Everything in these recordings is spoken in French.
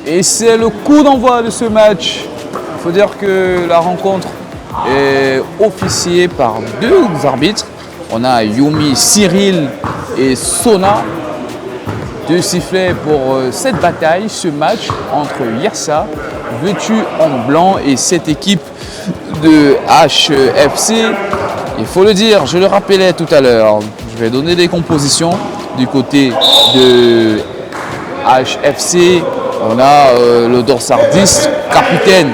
Et c'est le coup d'envoi de ce match. Il faut dire que la rencontre est officiée par deux arbitres. On a Yumi, Cyril et Sona. Deux sifflets pour cette bataille, ce match entre Yassa, vêtu en blanc, et cette équipe de HFC. Il faut le dire, je le rappelais tout à l'heure, je vais donner des compositions du côté de HFC. On a le dorsal 10, capitaine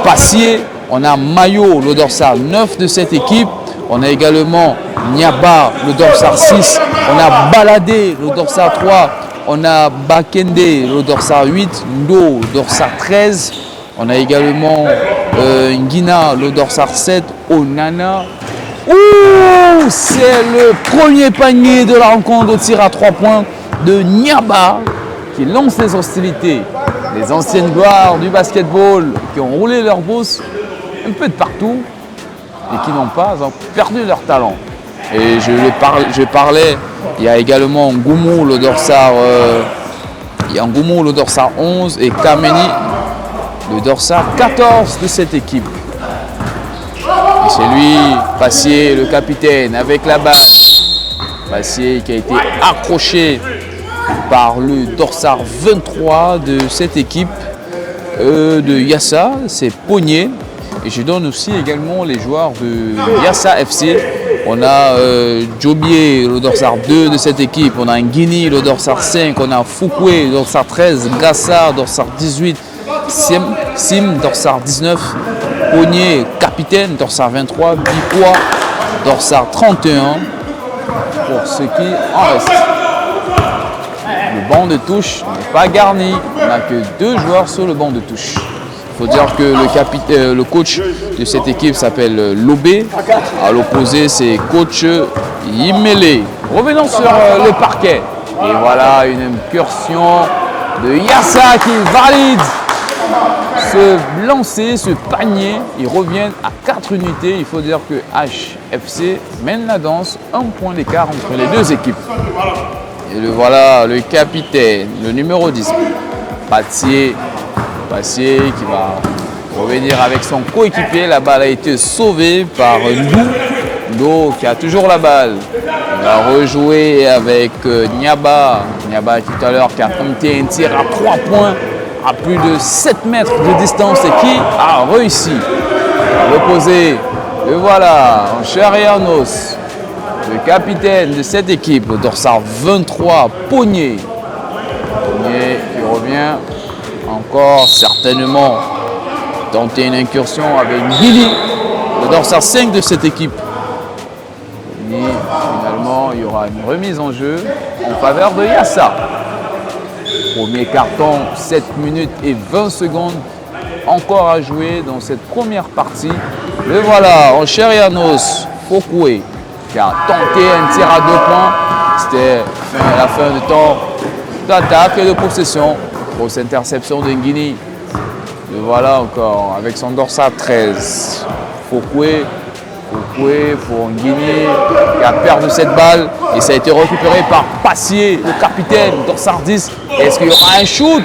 Passier. On a Mayo, le dorsal 9 de cette équipe. On a également Niaba, le dorsal 6. On a Baladé, le dorsal 3. On a Bakende, le dorsal 8. Ndo, dorsal 13. On a également Nguina, le dorsal 7. Onana. Ouh, c'est le premier panier de la rencontre au tir à 3 points de Niaba qui lance les hostilités. Les anciennes gloires du basketball qui ont roulé leur bourse un peu de partout et qui n'ont pas perdu leur talent. Et je parlais, il y a également Ngoumou, le dorsal, le dorsal 11 et Kameni, le dorsal 14 de cette équipe. Et c'est lui, Passier, le capitaine, avec la balle. Passier qui a été accroché par le dorsal 23 de cette équipe de Yassa, c'est Pogné. Et je donne aussi également les joueurs de Yassa FC. On a Djobier, le dorsal 2 de cette équipe. On a Nguini, le dorsal 5. On a Foukoué, le dorsal 13. Gassa, dorsal 18. Sim, dorsal 19. Pogné, capitaine, dorsal 23. Bipois, dorsal 31. Pour ce qui en reste. Le banc de touche n'est pas garni. On n'a que 2 joueurs sur le banc de touche. Il faut dire que le coach de cette équipe s'appelle Lobé. À l'opposé, c'est coach Yimele. Revenons sur le parquet. Et voilà une incursion de Yassa qui valide ce lancer, ce panier. Ils reviennent à 4 unités. Il faut dire que HFC mène la danse. 1 point d'écart entre les deux équipes. Et voilà le capitaine, le numéro 10, Passier qui va revenir avec son coéquipier. La balle a été sauvée par Ndo qui a toujours la balle. Il va rejouer avec Niaba. Niaba tout à l'heure qui a tenté un tir à 3 points à plus de 7 mètres de distance et qui a réussi. À l'opposé, le voilà, Chérianos, le capitaine de cette équipe, le dorsal 23, Pogné. Pogné qui revient encore certainement tenter une incursion avec Gili, le dorsal 5 de cette équipe. Et finalement, il y aura une remise en jeu en faveur de Yassa. Premier carton, 7 minutes et 20 secondes encore à jouer dans cette première partie. Le voilà, Chérianos, Fokoué, qui a tenté un tir à 2 points. C'était la fin de temps d'attaque et de possession. Grosse interception de Nguini. Le voilà encore avec son dorsal 13. Fokoué pour Nguini qui a perdu cette balle et ça a été récupéré par Passier, le capitaine, dorsal 10. Est-ce qu'il y aura un shoot?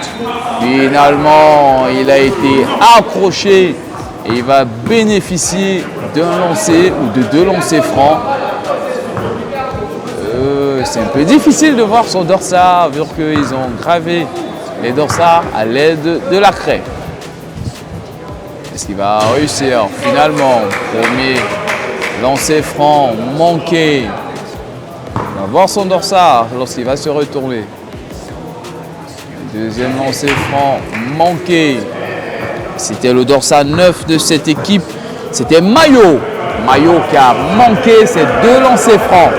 Finalement, il a été accroché et il va bénéficier d'un lancer ou de 2 lancers francs. C'est un peu difficile de voir son dorsal vu qu'ils ont gravé les dorsales à l'aide de la craie. Est-ce qu'il va réussir finalement? Premier lancer franc manqué. On va voir son dorsal lorsqu'il va se retourner. Deuxième lancer franc manqué. C'était le dorsal 9 de cette équipe. C'était Mayo. Mayo qui a manqué ses 2 lancers francs.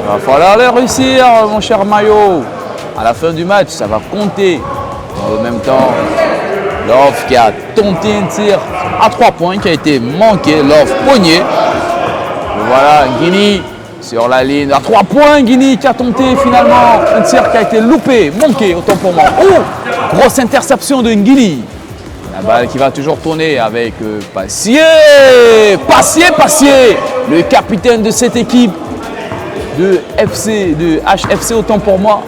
Il va falloir les réussir, mon cher Mayo. À la fin du match, ça va compter. En même temps, Love qui a tenté un tir à 3 points qui a été manqué. Love Pogné. Voilà, Nguini sur la ligne à 3 points. Nguini qui a tenté finalement un tir qui a été loupé, manqué, autant pour moi. Oh, grosse interception de Nguini. La balle qui va toujours tourner avec Passier. Passier, le capitaine de cette équipe de HFC, autant pour moi.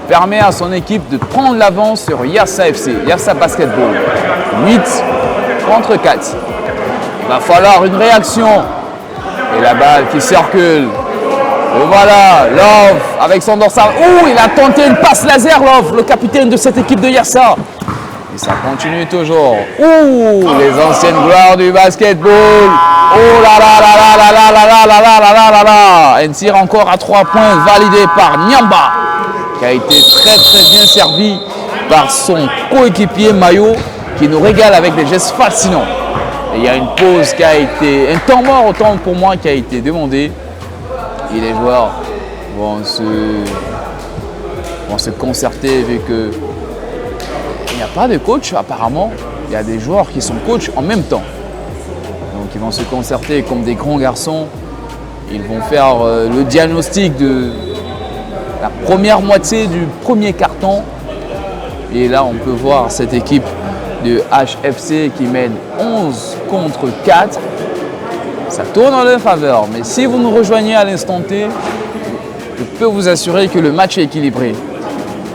permet à son équipe de prendre l'avance sur Yassa FC, Yassa Basketball. 8 contre 4. Il va falloir une réaction. Et la balle qui circule. Et voilà, Love avec son dorsal. Oh, il a tenté une passe laser, Love, le capitaine de cette équipe de Yassa. Et ça continue toujours. Ouh, les anciennes gloires du basketball. Oh là là là là là là là là là là là là là. Un tir encore à 3 points validé par Nyamba, qui a été très bien servi par son coéquipier Mayo, qui nous régale avec des gestes fascinants. Et il y a une pause qui a été, un temps mort autant pour moi qui a été demandé. Et les joueurs vont se concerter vu que il n'y a pas de coach apparemment. Il y a des joueurs qui sont coachs en même temps. Donc ils vont se concerter comme des grands garçons. Ils vont faire le diagnostic de la première moitié du premier carton. Et là on peut voir cette équipe de HFC qui mène 11 contre 4. Ça tourne en leur faveur, mais si vous nous rejoignez à l'instant T, je peux vous assurer que le match est équilibré.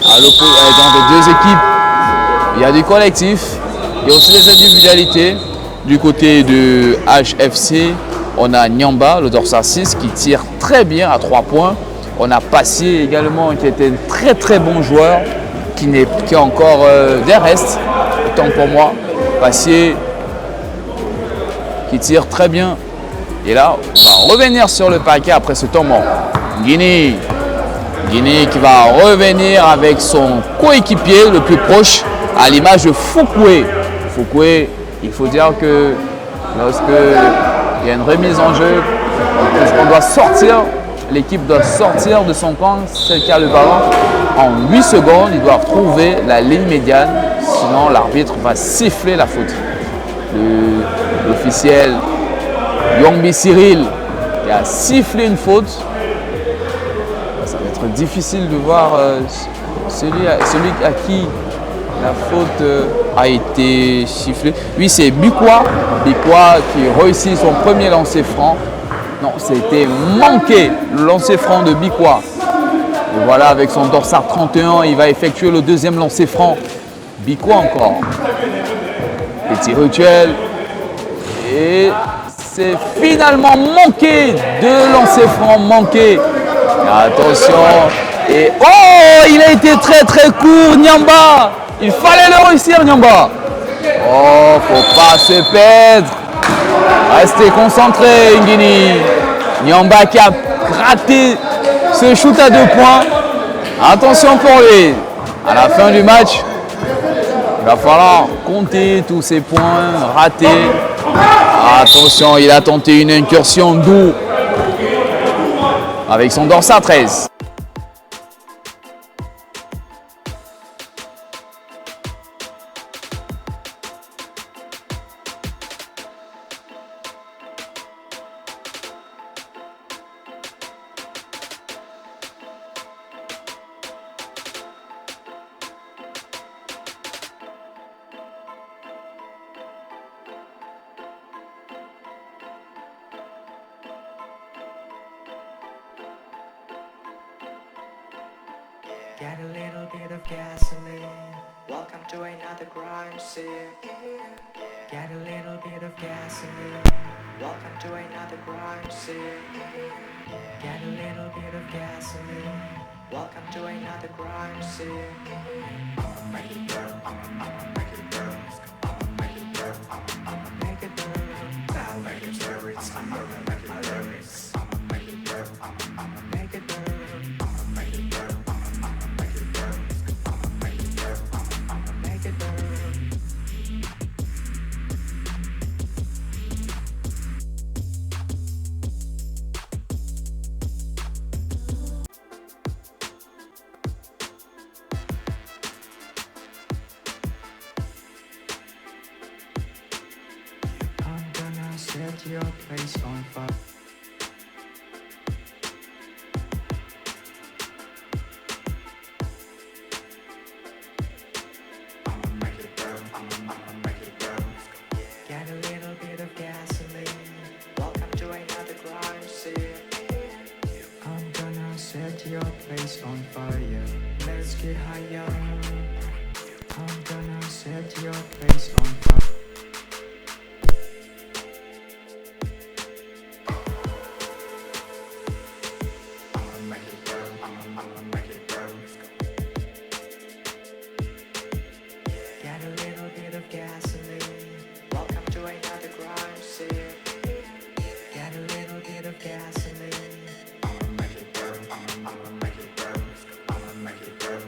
Dans les deux équipes, il y a du collectif, il y a aussi des individualités. Du côté de HFC, on a Nyamba, le dorsal 6, qui tire très bien à 3 points. On a Passier également, qui était un très bon joueur, qui a encore des restes, autant pour moi. Passier qui tire très bien. Et là, on va revenir sur le parquet après ce temps mort. Guinée qui va revenir avec son coéquipier le plus proche, à l'image de Fouquet. Fouquet, il faut dire que lorsqu'il y a une remise en jeu, on doit sortir, l'équipe doit sortir de son camp, celle qui a le ballon. En 8 secondes, ils doivent trouver la ligne médiane, sinon l'arbitre va siffler la faute. L'officiel Yongbi Cyril qui a sifflé une faute. Ça va être difficile de voir celui à qui la faute a été sifflée. Lui, c'est Bikwa qui réussit son premier lancer franc. Non, c'était manqué le lancer franc de Bikwa. Et voilà, avec son dorsal 31, il va effectuer le deuxième lancer franc. Bikwa encore. Petit rituel. Et c'est finalement manqué. Deux lancers francs manqués. Attention. Et oh, il a été très court, Nyamba. Il fallait le réussir, Nyamba. Oh, faut pas se perdre. Restez concentrés, Nguini. Nyamba qui a raté ce shoot à 2 points. Attention pour lui. À la fin du match, il va falloir compter tous ces points ratés. Attention, il a tenté une incursion doux avec son dorsal 13. Get a little bit of gasoline. Welcome to another crime scene. Get a little bit of gasoline. Welcome to another crime scene. Get a little bit of gasoline. Welcome to another crime scene. I'ma make it burn. I'ma make it burn. I'ma make it burn. I'ma make it burn. I'll make it lyrics. I'm gonna make it lyrics. I'ma make it burn. I'ma make it burn. I'ma make it burn. Set your place on fire. I'ma make it burn. I'ma make it burn. Get a little bit of gasoline. Welcome to another crime scene. I'm gonna set your place on fire. Let's get set your place on fire. Get a little bit of gasoline. Welcome to another crime scene. Get a little bit of gasoline. I'ma make it burn. I'ma make it burn. I'ma make it burn.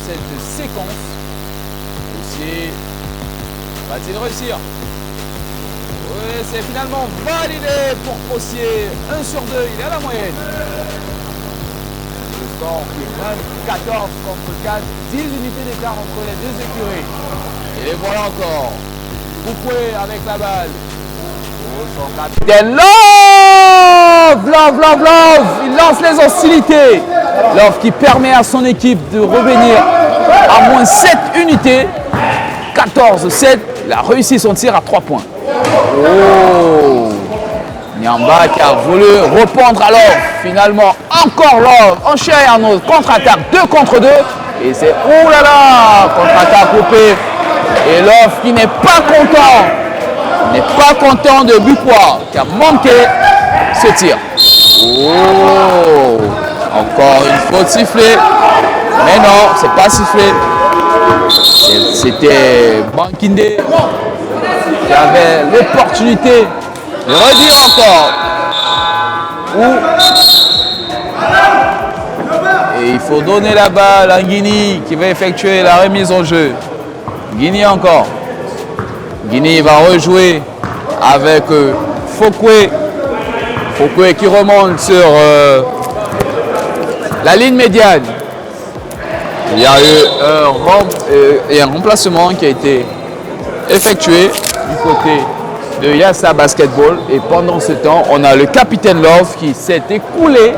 Cette séquence aussi va-t-il réussir? Oui, c'est finalement validé pour Possier. 1 sur 2, il est à la moyenne. Le score qui est même 14 contre 4, 10 unités d'écart entre les deux écuries. Et voilà encore. Fouquet avec la balle. Oh, son capitaine. Love! Il lance les hostilités. Love qui permet à son équipe de revenir à moins 7 unités. 14-7. Il a réussi son tir à 3 points. Oh, Niamba qui a voulu répondre à Love. Finalement, encore Love. Enchaîne un autre contre-attaque 2 contre 2. Et c'est oulala, contre-attaque coupée. Et Love qui n'est pas content de Bupois qui a manqué ce tir. Oh, encore une faute sifflée. Mais non, c'est pas sifflé. C'était Bankinde qui avait l'opportunité de redire encore. Et il faut donner la balle à Guini qui va effectuer la remise en jeu. Guini encore. Guini va rejouer avec Fouquet. Fouquet qui remonte sur la ligne médiane. Il y a eu un remplacement qui a été effectué du côté de Yassa Basketball. Et pendant ce temps, on a le capitaine Love qui s'est écoulé.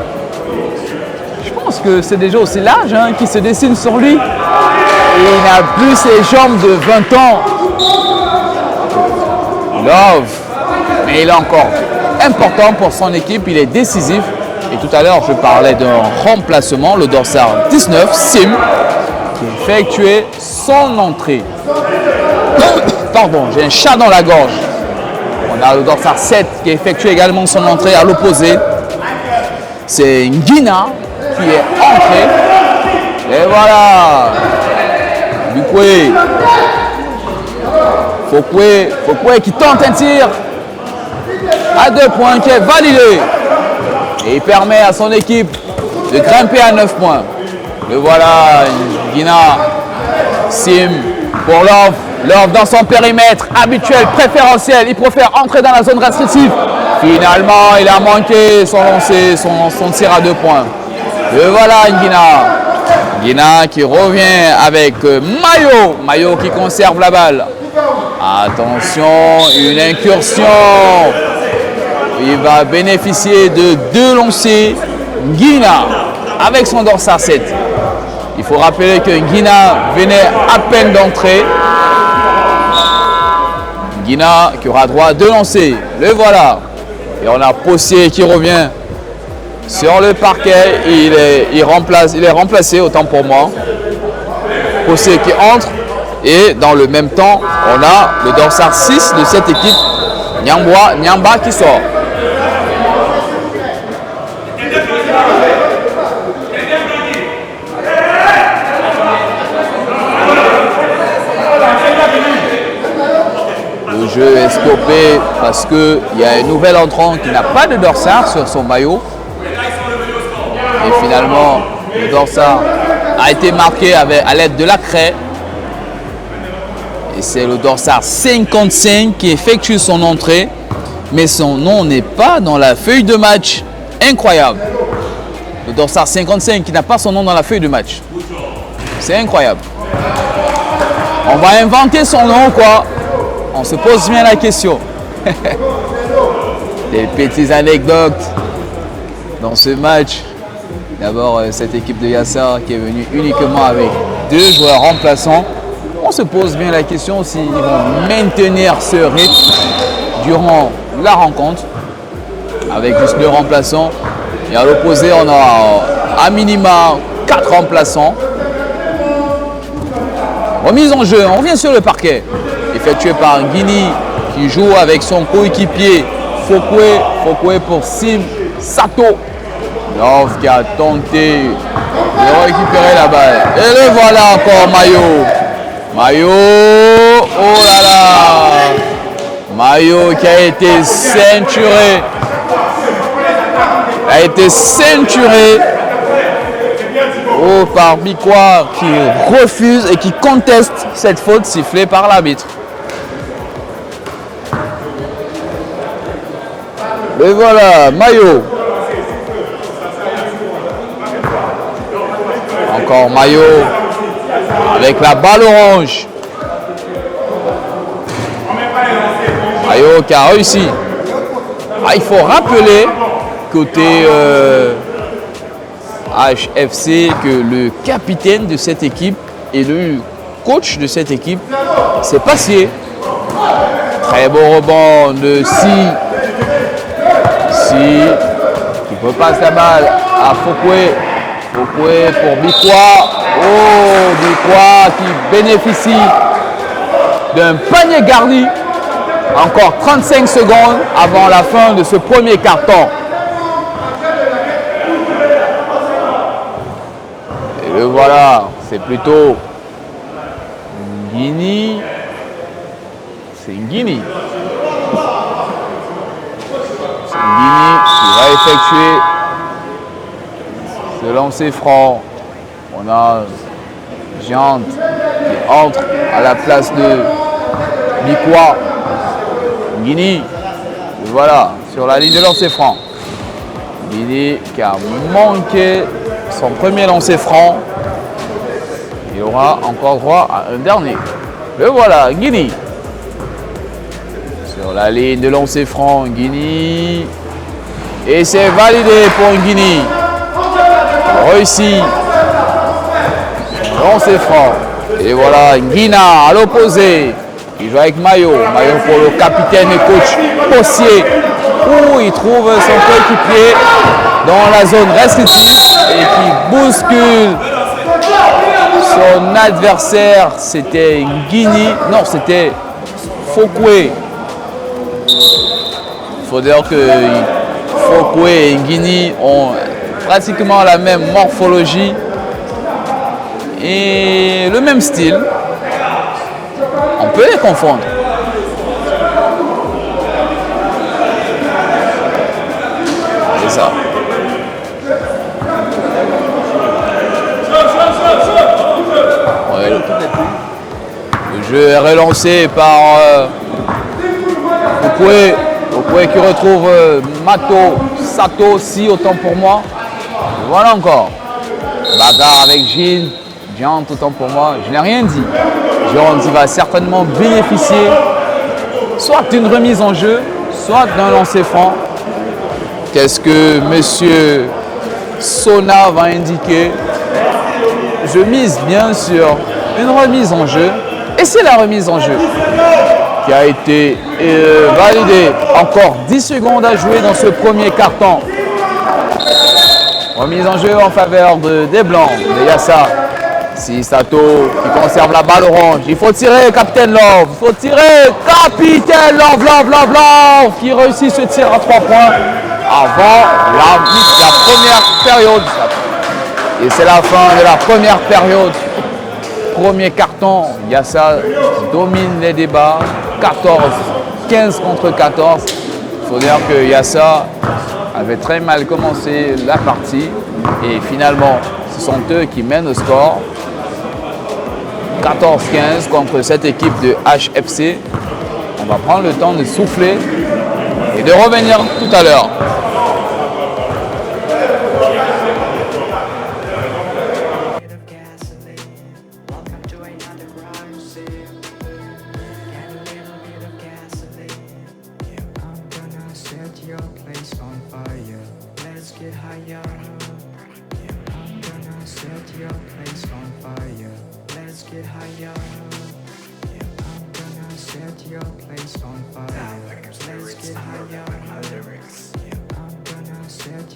Je pense que c'est déjà aussi l'âge qui se dessine sur lui. Et il n'a plus ses jambes de 20 ans. Love, mais il est encore important pour son équipe, il est décisif. Et tout à l'heure, je parlais d'un remplacement, le dorsal 19, Sim, qui a effectué son entrée. Pardon, j'ai un chat dans la gorge. On a le dorsal 7 qui a effectué également son entrée à l'opposé. C'est Nguina qui est entré. Et voilà. Fouquet qui tente un tir à 2 points qui est validé. Et il permet à son équipe de grimper à 9 points. Le voilà, Guina, Sim pour Love. Love dans son périmètre habituel, préférentiel. Il préfère entrer dans la zone restrictive. Finalement, il a manqué son lancer, son tir à 2 points. Le voilà, Nguina. Nguina qui revient avec Mayo. Mayo qui conserve la balle. Attention, une incursion. Il va bénéficier de 2 lancers. Nguina avec son dorsal 7. Il faut rappeler que Nguina venait à peine d'entrer. Nguina qui aura droit à 2 lancers. Le voilà. Et on a Possier qui revient sur le parquet. Il est remplacé, autant pour moi. Possier qui entre. Et dans le même temps, on a le dorsal 6 de cette équipe, Niamba qui sort. Le jeu est stoppé parce qu'il y a un nouvel entrant qui n'a pas de dorsal sur son maillot. Et finalement, le dorsal a été marqué à l'aide de la craie. Et c'est le dorsal 55 qui effectue son entrée. Mais son nom n'est pas dans la feuille de match. Incroyable. Le dorsal 55 qui n'a pas son nom dans la feuille de match. C'est incroyable. On va inventer son nom, quoi. On se pose bien la question. Des petites anecdotes dans ce match. D'abord, cette équipe de Yassa qui est venue uniquement avec 2 joueurs remplaçants. On se pose bien la question s'ils vont maintenir ce rythme durant la rencontre avec juste 2 remplaçants. Et à l'opposé, on a à minima 4 remplaçants. Remise en jeu, on revient sur le parquet. Effectué par Guini qui joue avec son coéquipier Fokwe pour Sim Sato. Love qui a tenté de récupérer la balle. Et le voilà encore Mayo, oh là là. Mayo qui a été ceinturé. Par Bikwa qui refuse et qui conteste cette faute sifflée par l'arbitre. Et voilà, Mayo. Encore Mayo avec la balle orange. Mayo qui a réussi. Il faut rappeler côté HFC que le capitaine de cette équipe et le coach de cette équipe, c'est Passier. Très beau rebond de Si qui peut passer la balle à Fokwe pour Bikwa. Bikwa qui bénéficie d'un panier garni. Encore 35 secondes avant la fin de ce premier carton. Et le voilà, c'est plutôt Guini. C'est Guini. Qui va effectuer ce lancer franc. On a Giant qui entre à la place de Bikwa. Guini, voilà, sur la ligne de lancer franc. Guini qui a manqué son premier lancer franc. Il aura encore droit à un dernier. Le voilà, Guini. Sur la ligne de lancer franc, Guini. Et c'est validé pour Guini. Réussi. Lancer franc. Et voilà, Guina à l'opposé. Il joue avec Mayo pour le capitaine et coach Possier, où il trouve son coéquipier dans la zone restrictive et qui bouscule son adversaire. C'était Guini, non c'était Fokwe. Il faut dire que Fokwe et Guini ont pratiquement la même morphologie et le même style. On peut les confondre. C'est ça. Ouais. Le jeu est relancé par Fokwe qui retrouve Sato, si autant pour moi. Voilà encore. Bagarre avec Giant, autant pour moi. Je n'ai rien dit. Giant va certainement bénéficier soit d'une remise en jeu, soit d'un lancer franc. Qu'est-ce que monsieur Sona va indiquer? Je mise bien sur une remise en jeu. Et c'est la remise en jeu qui a été validée. Encore 10 secondes à jouer dans ce premier carton. Remise en jeu en faveur des Blancs, de Yassa. Si Sato qui conserve la balle orange. Il faut tirer, Capitaine Love. Il faut tirer, Capitaine Love, qui réussit ce tir à 3 points avant la première période. Et c'est la fin de la première période. Premier carton, Yassa domine les débats. 15 contre 14. Il faut dire que Yassa avait très mal commencé la partie. Et finalement, ce sont eux qui mènent le score. 14-15 contre cette équipe de HFC. On va prendre le temps de souffler et de revenir tout à l'heure.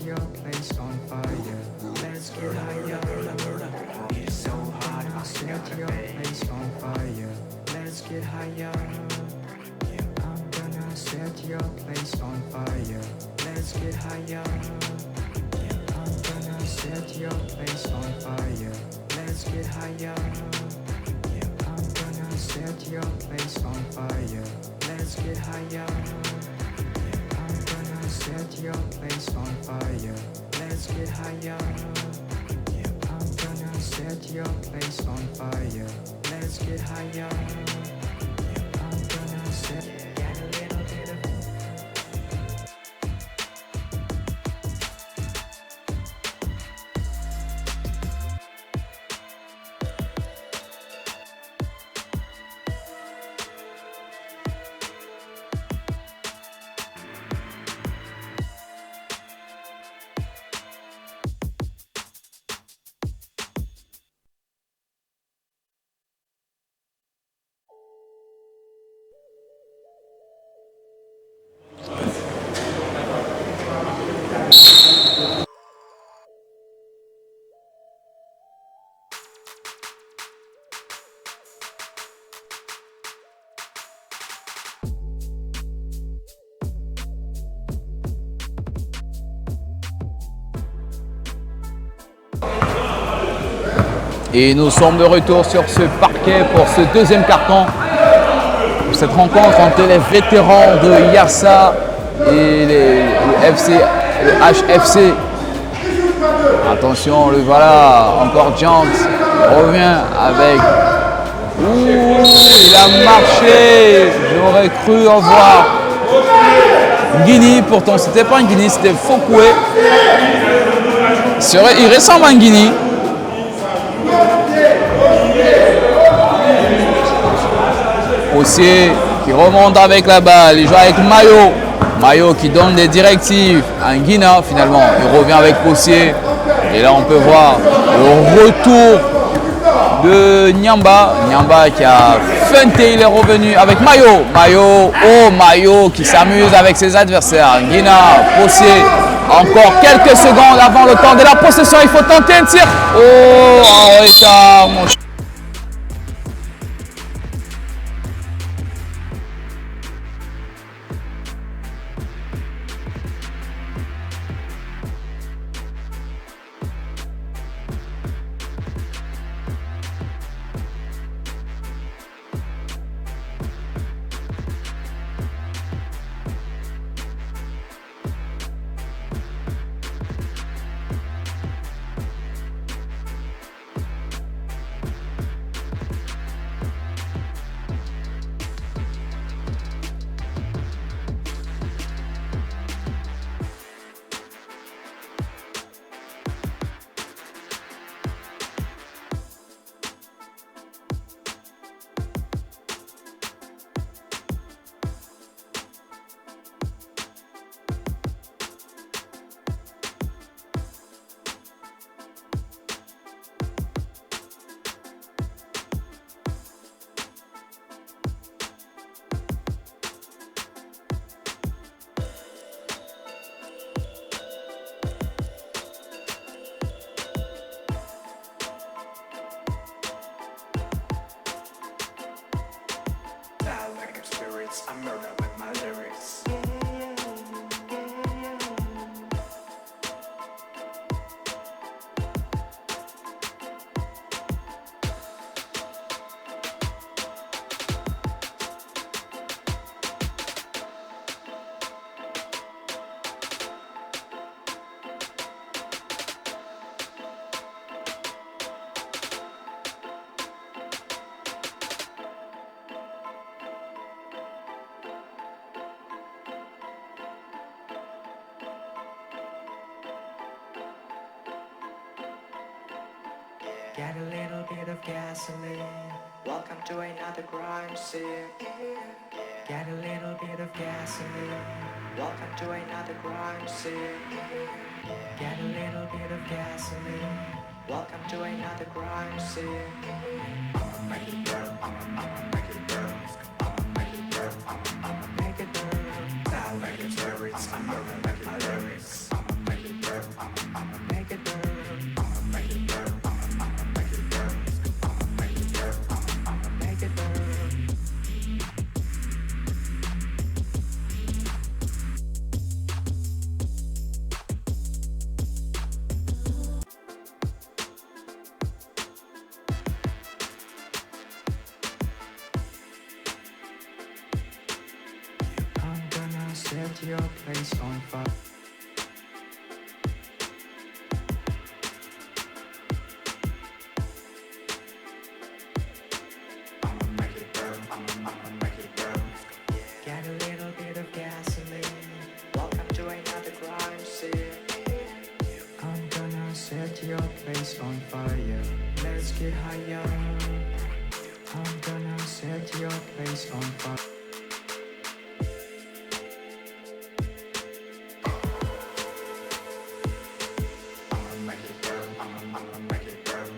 Your place on fire. Let's get higher. set your place on fire. Let's get higher. Yeah, I'm gonna set your place on fire. Let's get higher. Yeah, I'm gonna set your place on fire. Let's get higher. Yeah, I'm gonna set your place on fire. Let's get higher. Yeah, I'm gonna set. Get a little bit of. Et nous sommes de retour sur ce parquet pour ce deuxième carton. Pour cette rencontre entre les vétérans de Yassa et le HFC. Attention, le voilà, encore Janks revient avec. Ouh, il a marché. J'aurais cru en voir Guinée, pourtant c'était pas un Guinée, c'était Fokoué. Il ressemble à un Guinée. Possier qui remonte avec la balle, il joue avec Mayo. Mayo qui donne des directives à Nguina finalement. Il revient avec Possier. Et là on peut voir le retour de Nyamba. Nyamba qui a feinté, il est revenu avec Mayo. Mayo qui s'amuse avec ses adversaires. Nguina, Possier. Encore quelques secondes avant le temps de la possession. Il faut tenter un tir. Oh, en retard mon cher. I murder with my lyrics. Get a little bit of gasoline. Welcome to another crime scene. Get a little bit of gasoline. Welcome to another crime scene. Get a little bit of gasoline. Welcome to another crime scene. I'ma make it burn. I'ma make it burn. I'ma make it burn. I'ma Make it burn. die like it's lyrics. I murder like it's lyrics. I'ma make it burn. I'ma Make it burn. make it burn. I'ma make it burn. I'ma make it burn. I'ma Make it burn. set your place on fire. I'ma make it burn, I'ma make it burn. Get a little bit of gasoline. Welcome to another crime scene. I'm gonna set your place on fire. Let's get higher. I'm gonna set your place on fire. I'ma make it burn, I'ma make it burn.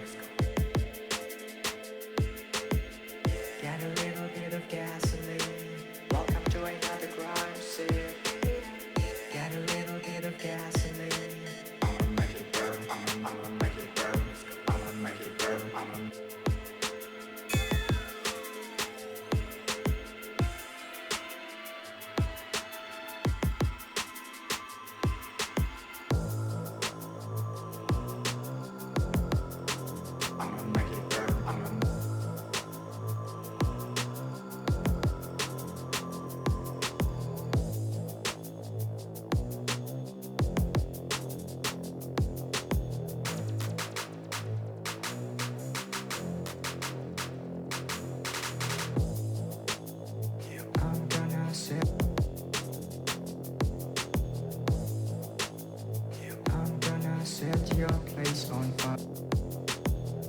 Get a little bit of gasoline. Welcome to another crime scene. Get a little bit of gasoline. I'ma make it burn, I'ma make it burn. I'ma make it burn, I'ma. I'ma make it burn, I'ma. I'm gonna set. I'm gonna set your place on fire.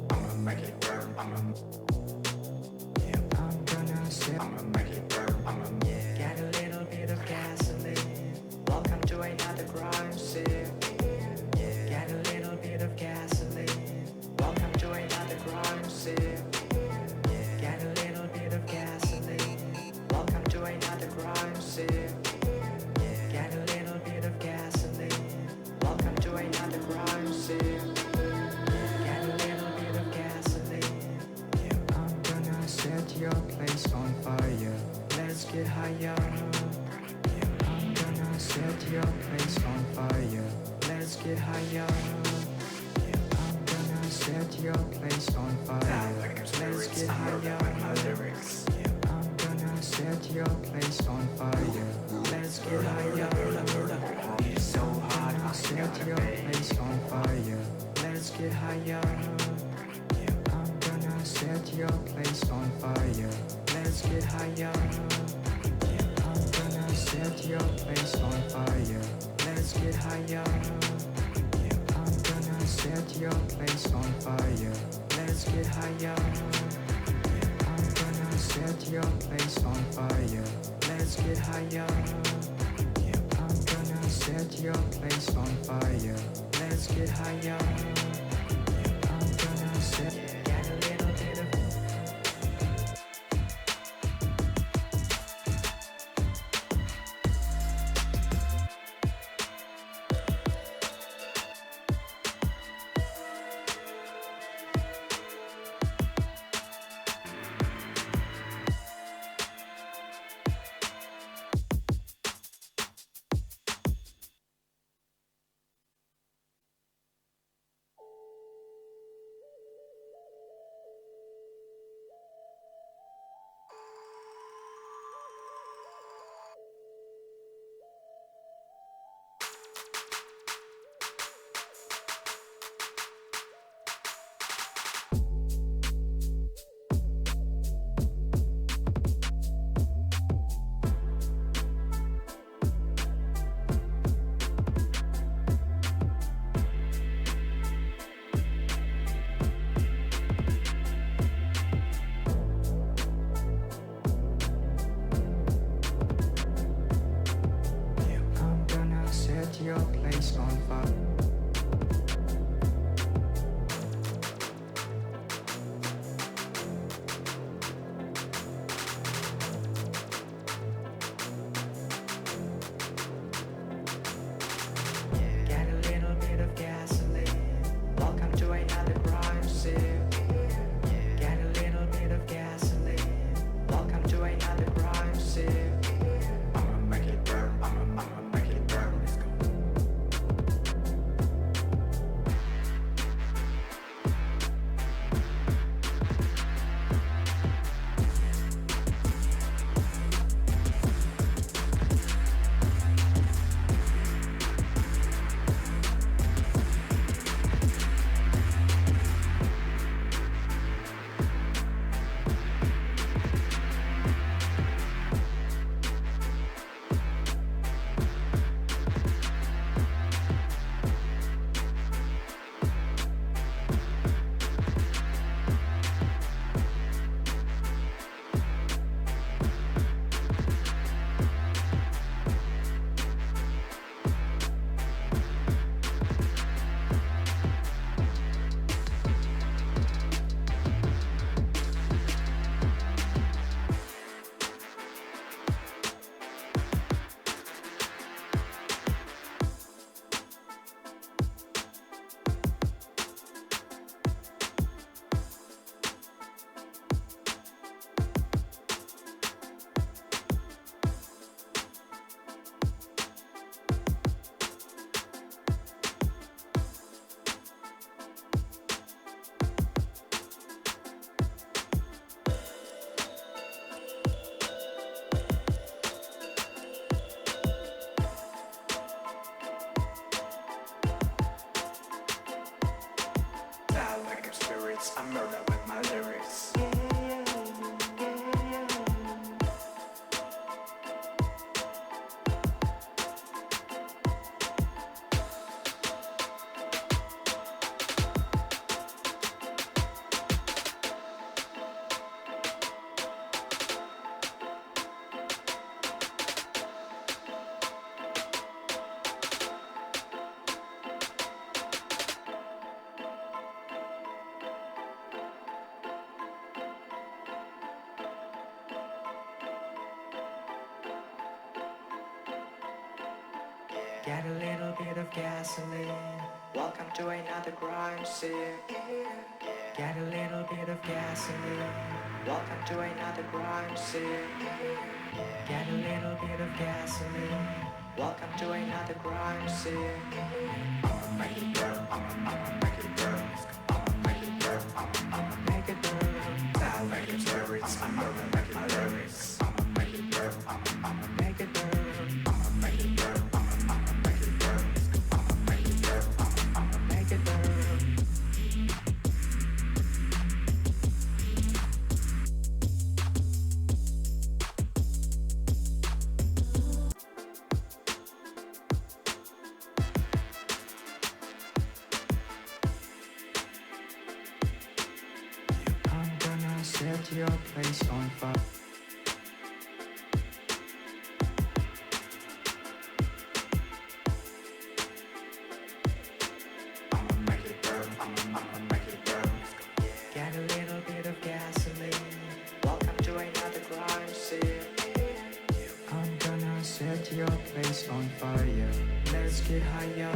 I'ma make it burn, I'ma. I'm gonna set. I'ma make it burn, I'ma. Get a little bit of gasoline. Welcome to another crime scene. Get a little bit of gasoline. Welcome to another crime scene. Get a little bit of gasoline. Welcome to another crime scene. Get a little bit of gasoline. Welcome to another crime scene. Get a little bit of gasoline. I'm gonna set your place on fire. Let's get higher. I'm gonna set your place on fire. Let's get higher. I'm gonna set your place on fire. Let's get higher. I'm gonna set your place on fire. Let's get higher. It's so hot. I'm set your place on fire. Let's get higher. I'm gonna set your place on fire. Let's get higher. I'm gonna set your place on fire. Let's get higher. I'm gonna set your place on fire. Let's get higher. I'm gonna set your place on fire. Let's get higher. I'm gonna set your place on fire. Let's get higher. I'm gonna set. Get a little bit of. spirits, I murder with my lyrics. Get a little bit of gasoline. Welcome to another crime scene. Get a little bit of gasoline. Welcome to another crime scene. Get a little bit of gasoline. Welcome to another crime scene. I'ma make it burn, I'ma make it burn, I'ma make it burn, I'ma Make it burn. die like it's spirits, I murder with my lyrics. I'ma make it burn, I'ma Make it burn. make it burn, I'ma make it burn, I'ma make it burn, I'ma Make it burn. I'm gonna set your place on fire. make it burn, I'ma make it burn. Get a little bit of gasoline. Welcome to another crime scene. I'm gonna set your place on fire. Let's get higher.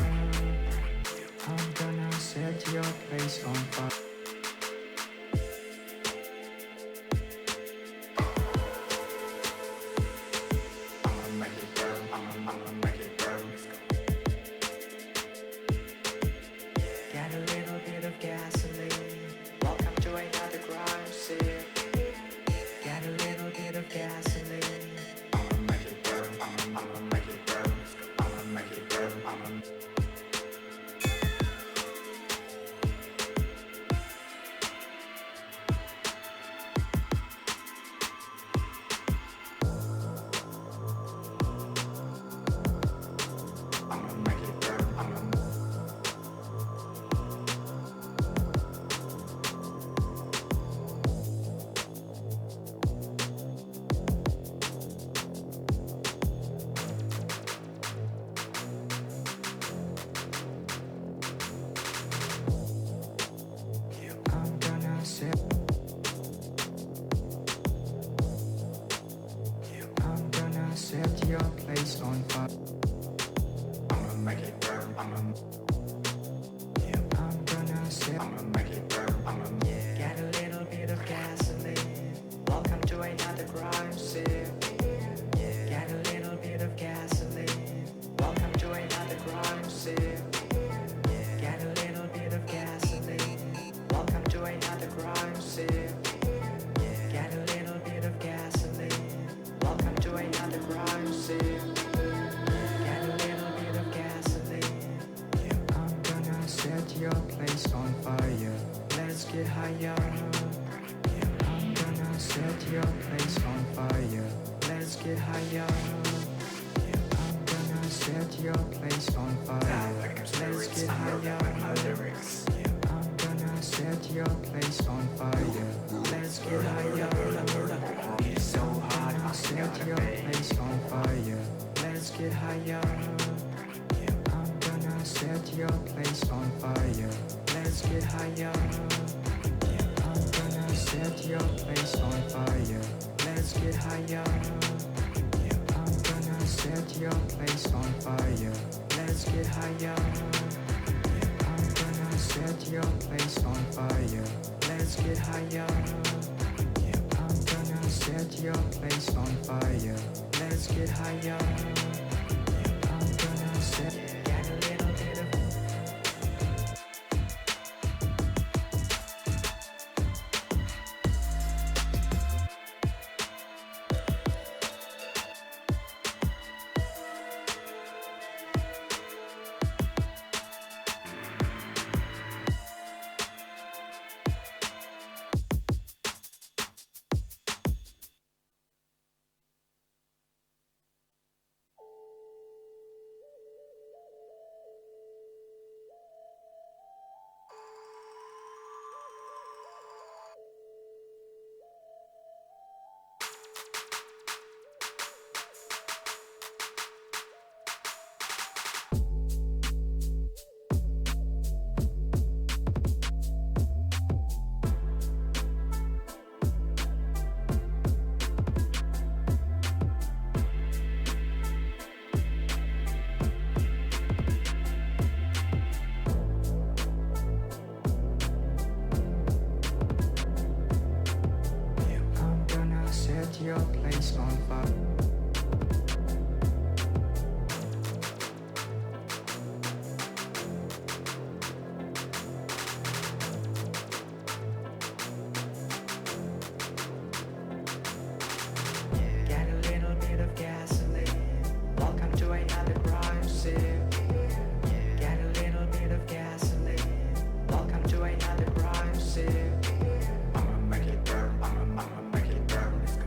I'm gonna set your place on fire. I'ma make it burn, I'ma make it burn. Get a little bit of gasoline. Welcome to another crime scene. Get a little bit of gasoline. I'ma make it burn, I'ma make it burn, I'ma make it burn, I'ma make it burn, I'm gonna set. I'm gonna set your place on fire. I'ma make it burn, I'm gonna set. I'ma make it burn, Get a little bit of gasoline. Welcome to another crime scene. Get a little bit of gasoline. Welcome to another crime scene. Get a little bit of gasoline. Welcome to another crime scene. Get a little bit of gasoline. Welcome to another crime scene. Get a little bit of gasoline. I'm gonna set your place on fire. Let's get higher. I'm gonna set your place on fire. Let's get higher. I'm gonna set your place on fire. Let's get higher. I'm gonna set your place on fire. Let's get higher. It's so hot, I'm gonna set your place on fire. Let's get higher. I'm gonna set your place on fire. Let's get higher. I'm gonna set your place on fire. Let's get higher. I'm gonna set your place on fire. Let's get higher. I'm gonna set your place on fire. Let's get higher. I'm gonna set your place on fire. Let's get higher. I'm gonna set. Get a little bit of. your place on fire. Get a little bit of gasoline. Welcome to another crime scene. Get a little bit of gasoline. Welcome to another crime scene. I'ma make it burn, I'ma make it burn. Let's go.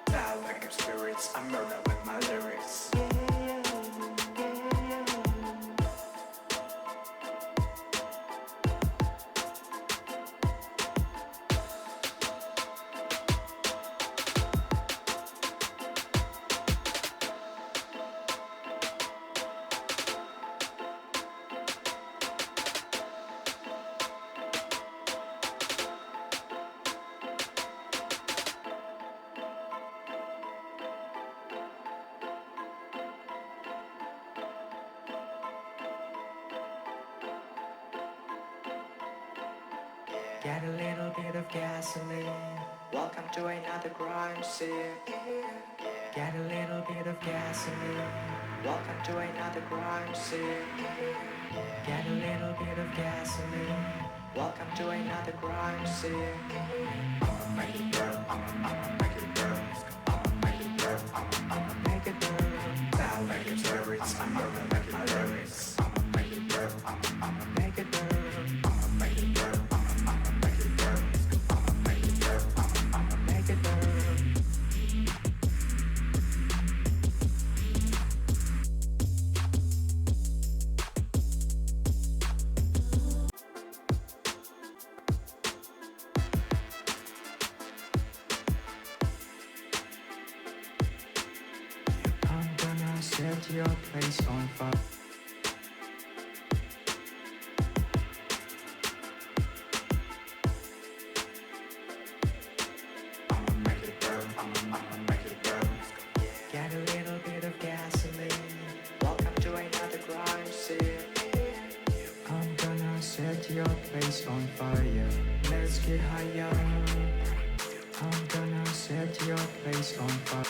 Style like them spirits, I murder with my lyrics. Get a little bit of gasoline. Welcome to another crime scene. Get a little bit of gasoline. Welcome to another crime scene. Get a little bit of gasoline. Welcome to another crime scene. I'ma make it burn, I'ma make it burn. Let's go. I'ma make it burn, I'ma Make it burn. style like them spirits, I murder with my lyrics. I'ma make it burn, I'ma Make it burn. make it burn, I'ma make it burn. Let's go. I'ma make it burn, I'ma Make it burn. I'm gonna set your place on fire. make it burn, I'ma make it burn. Let's go. Get a little bit of gasoline. Welcome to another crime scene. I'm gonna set your place on fire. Let's get higher. I'm gonna set your place on fire.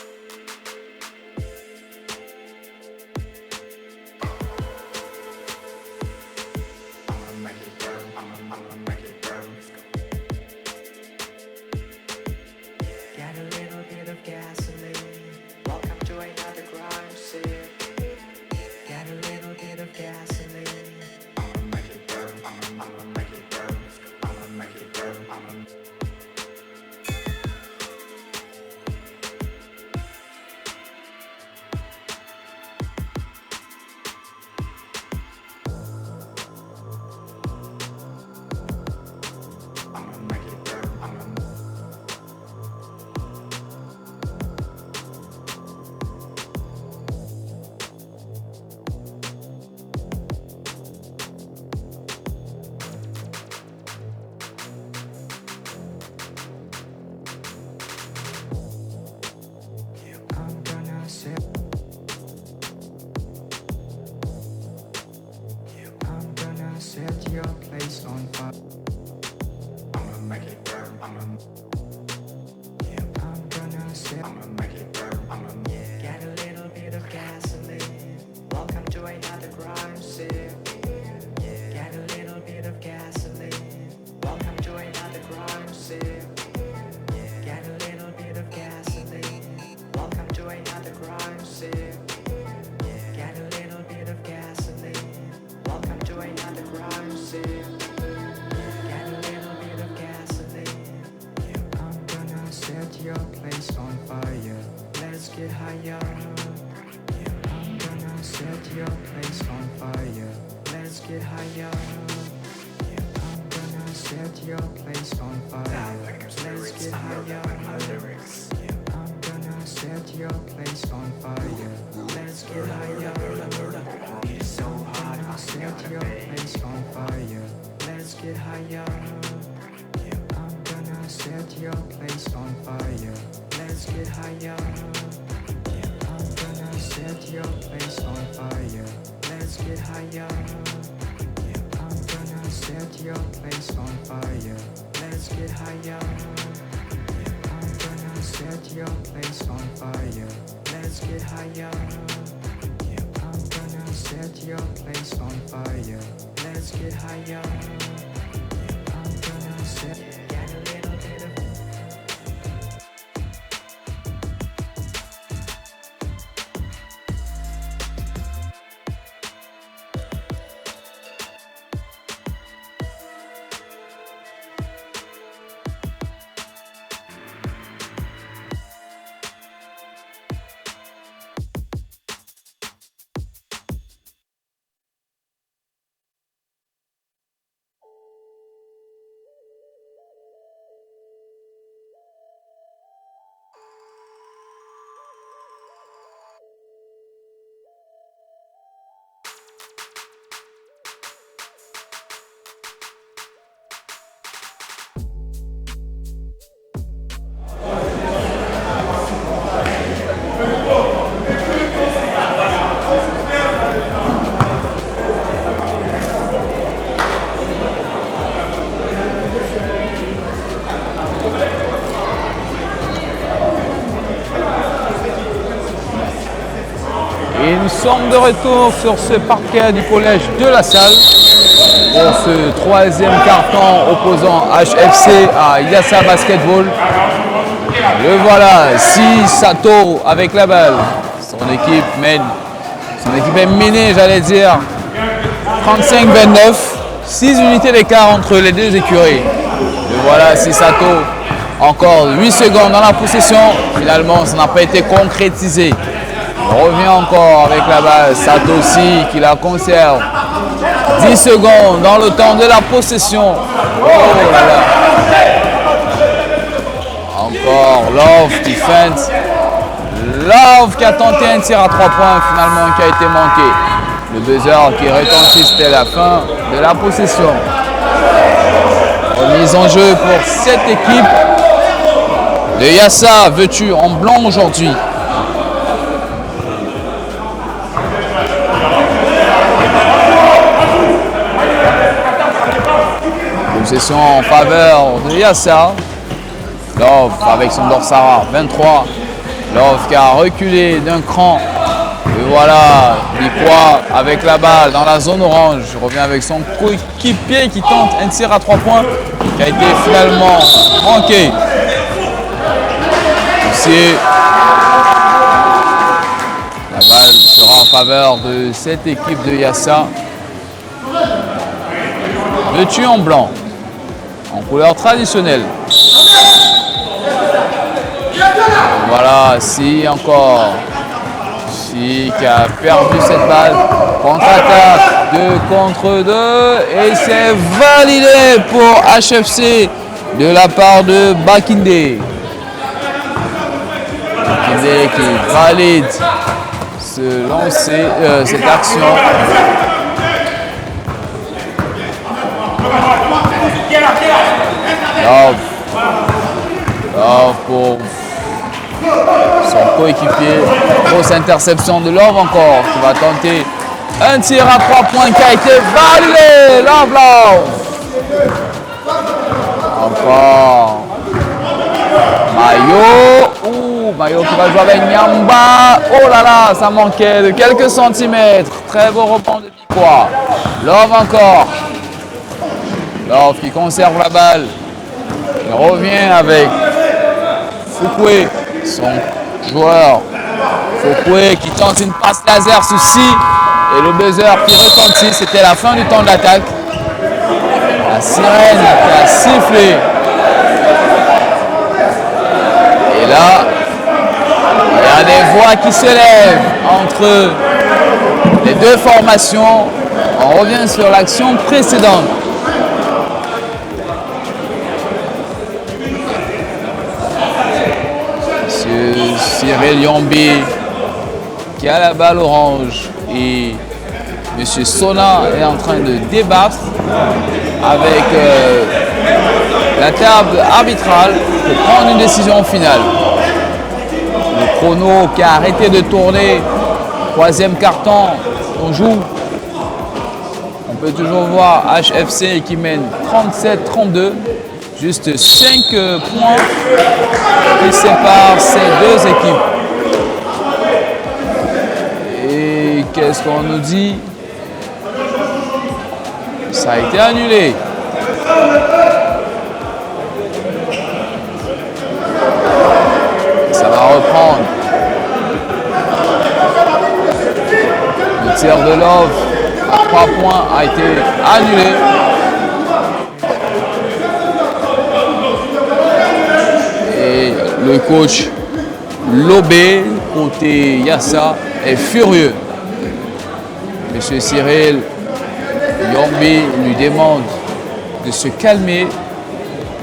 I'ma make it burn, I'ma make it burn. Let's go. Get a little bit of gasoline. Welcome to another crime scene. Get a little bit of gasoline. I'ma make it burn, I'ma make it burn. Let's go. I'ma make it burn, I'ma set your place on fire. I'ma make it burn. I'ma make it burn. Get a little bit of gasoline. Welcome to another crime scene. Get a little bit of gasoline. Welcome to another crime scene. Get a little bit of gasoline. Welcome to another crime scene. Get a little bit of gasoline. Welcome to another crime scene. Get a little bit of gasoline. I'm gonna set your place on fire. Let's get higher. I'm gonna set your place on fire. Let's get higher. I'm gonna set your place on fire. Let's get higher. I'm gonna set your place on fire. Let's get higher. It's so hot. I'm gonna set your place on fire. Let's get higher. I'm gonna set your place on fire. Let's get higher. I'm gonna set your place on fire. Let's get higher. I'm gonna set your place on fire. Let's get higher. I'm gonna set your place on fire. Let's get higher. I'm gonna set your place on fire. Let's get higher. I'm gonna get a little bit of Et nous sommes de retour sur ce parquet du collège de La Salle pour ce troisième carton opposant HFC à Yassa Basketball. Le voilà, Si Sato avec la balle. Son équipe est menée, j'allais dire, 35-29. 6 unités d'écart entre les deux écuries. Le voilà, Si Sato. Encore 8 secondes dans la possession. Finalement, ça n'a pas été concrétisé. On revient encore avec la balle. Satoshi qui la conserve. 10 secondes dans le temps de la possession. Oh là là. Encore Love defense. Love qui a tenté un tir à 3 points finalement qui a été manqué. Le buzzer qui retentit, c'était la fin de la possession. Remise en jeu pour cette équipe de Yassa, vêtue en blanc aujourd'hui. Possession en faveur de Yassa. Love avec son dorsara 23. Love qui a reculé d'un cran. Et voilà, Bikwa avec la balle dans la zone orange. Revient avec son coéquipier qui tente un tir à 3 points qui a été finalement manqué. Ici, la balle sera en faveur de cette équipe de Yassa. Vêtue en blanc, en couleur traditionnelle. Voilà, Si encore. Si qui a perdu cette balle. Contre-attaque, 2 contre 2. Et c'est validé pour HFC de la part de Bakinde. Bakinde qui valide ce lancer, cette action. Love pour son coéquipier. Grosse interception de Love encore qui va tenter Un tir à 3 points qui a été validé. L'enveloppe. Encore. Mayo. Mayo qui va jouer avec Nyamba. Oh là là, ça manquait de quelques centimètres. Très beau rebond de Bikois. Love encore. Love qui conserve la balle. Il revient avec Fouquet, son joueur. Fouquet qui tente une passe laser sous si. Et le buzzer qui retentit. C'était la fin du temps de l'attaque. La sirène qui a sifflé. Et là, il y a des voix qui se lèvent entre les deux formations. On revient sur l'action précédente. Monsieur Cyril Yombi qui a la balle orange et Monsieur Sona est en train de débattre avec la table arbitrale pour prendre une décision finale. Le chrono qui a arrêté de tourner, troisième carton, on joue. On peut toujours voir HFC qui mène 37-32, juste 5 points qui séparent ces deux équipes. Et qu'est-ce qu'on nous dit? Ça a été annulé. Ça va reprendre. Le tir de Love à 3 points a été annulé. Et le coach Lobé, côté Yassa, est furieux. Monsieur Cyril Yombi lui demande de se calmer.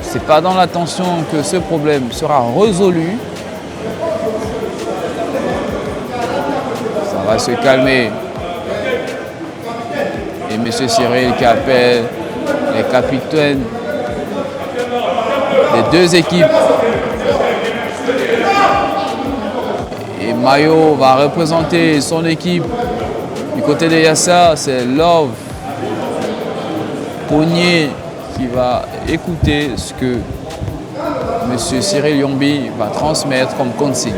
C'est pas dans l'attention que ce problème sera résolu. Ça va se calmer. Et M. Cyril qui appelle les capitaines des deux équipes. Et Mayo va représenter son équipe. Du côté de Yassa, c'est Love Pognier qui va écouter ce que M. Cyril Yombi va transmettre comme consigne.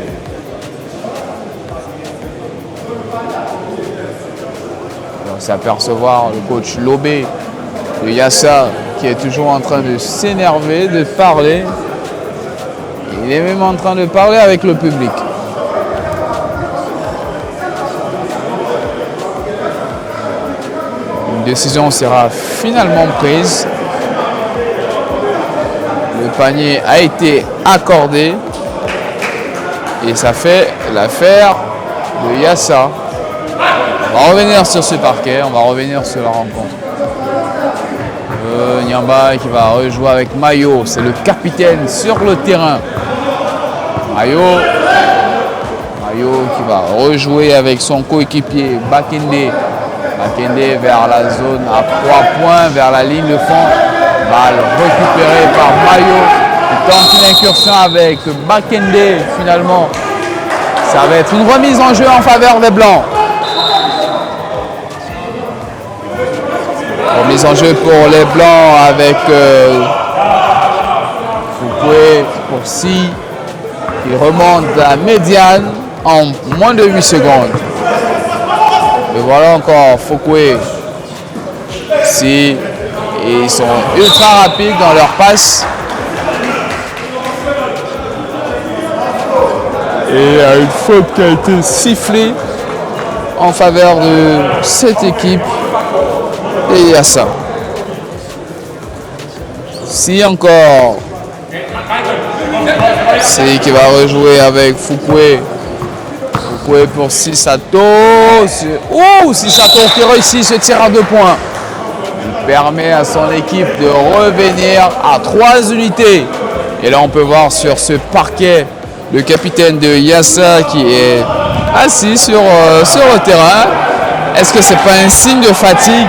On s'apercevoir le coach Lobé de Yassa qui est toujours en train de s'énerver, de parler. Il est même en train de parler avec le public. Une décision sera finalement prise. Le panier a été accordé et ça fait l'affaire de Yassa. On va revenir sur ce parquet, on va revenir sur la rencontre. Nyamba qui va rejouer avec Mayo, c'est le capitaine sur le terrain. Mayo qui va rejouer avec son coéquipier Bakende. Bakende vers la zone à 3 points, vers la ligne de fond. Balle récupérée par Mayo. Il tente une incursion avec Bakende. Finalement, ça va être une remise en jeu en faveur des Blancs. Remise en jeu pour les Blancs avec Fouquet pour Si. Il remonte la médiane en moins de 8 secondes. Et voilà encore Fouquet. Si. Et ils sont ultra rapides dans leur passe. Et il y a une faute qui a été sifflée en faveur de cette équipe. Et il y a ça. Si encore. Si qui va rejouer avec Fouquet. Fouquet pour Sisato. Sisato qui réussit ce tir à 2 points. Il permet à son équipe de revenir à 3 unités. Et là on peut voir sur ce parquet le capitaine de Yassa qui est assis sur le terrain. Est-ce que c'est pas un signe de fatigue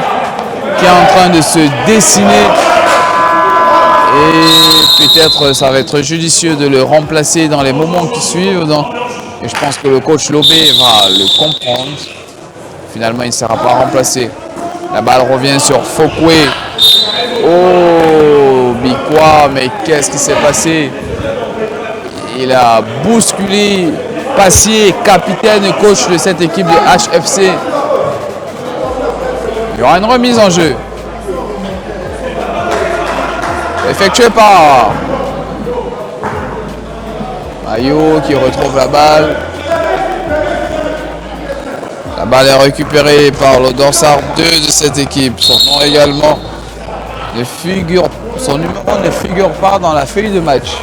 qui est en train de se dessiner? Et peut-être ça va être judicieux de le remplacer dans les moments qui suivent. Et je pense que le coach Lobé va le comprendre. Finalement, il ne sera pas remplacé. La balle revient sur Fokwe. Oh, Bikwa, mais qu'est-ce qui s'est passé? Il a bousculé Passier, capitaine et coach de cette équipe de HFC. Il y aura une remise en jeu. Effectuée par Mayo qui retrouve la balle. La balle est récupérée par le dorsard 2 de cette équipe. Son nom également son numéro ne figure pas dans la feuille de match.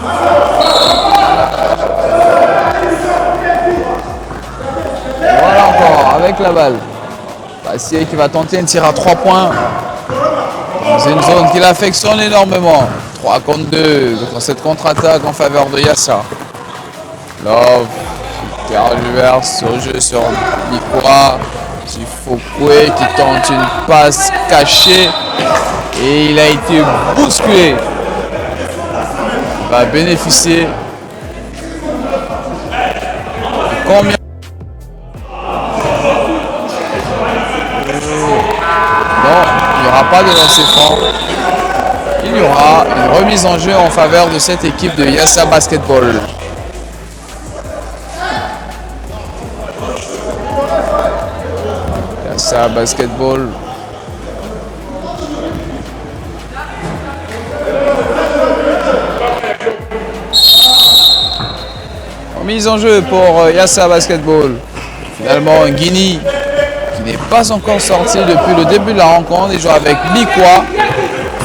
Voilà encore avec la balle. Passier qui va tenter un tir à 3 points. Dans une zone qu'il affectionne énormément. 3 contre 2 dans cette contre-attaque en faveur de Yassa. Love qui tergiverse au jeu sur Bikwa. Fokwe qui tente une passe cachée et il a été bousculé. Il va bénéficier de combien? Non, il n'y aura pas de lancer franc. Il y aura une remise en jeu en faveur de cette équipe de Yassa Basketball. Yassa Basketball. Remise en jeu pour Yassa Basketball. Finalement, Guinea qui n'est pas encore sorti depuis le début de la rencontre. Il joue avec Bikwa.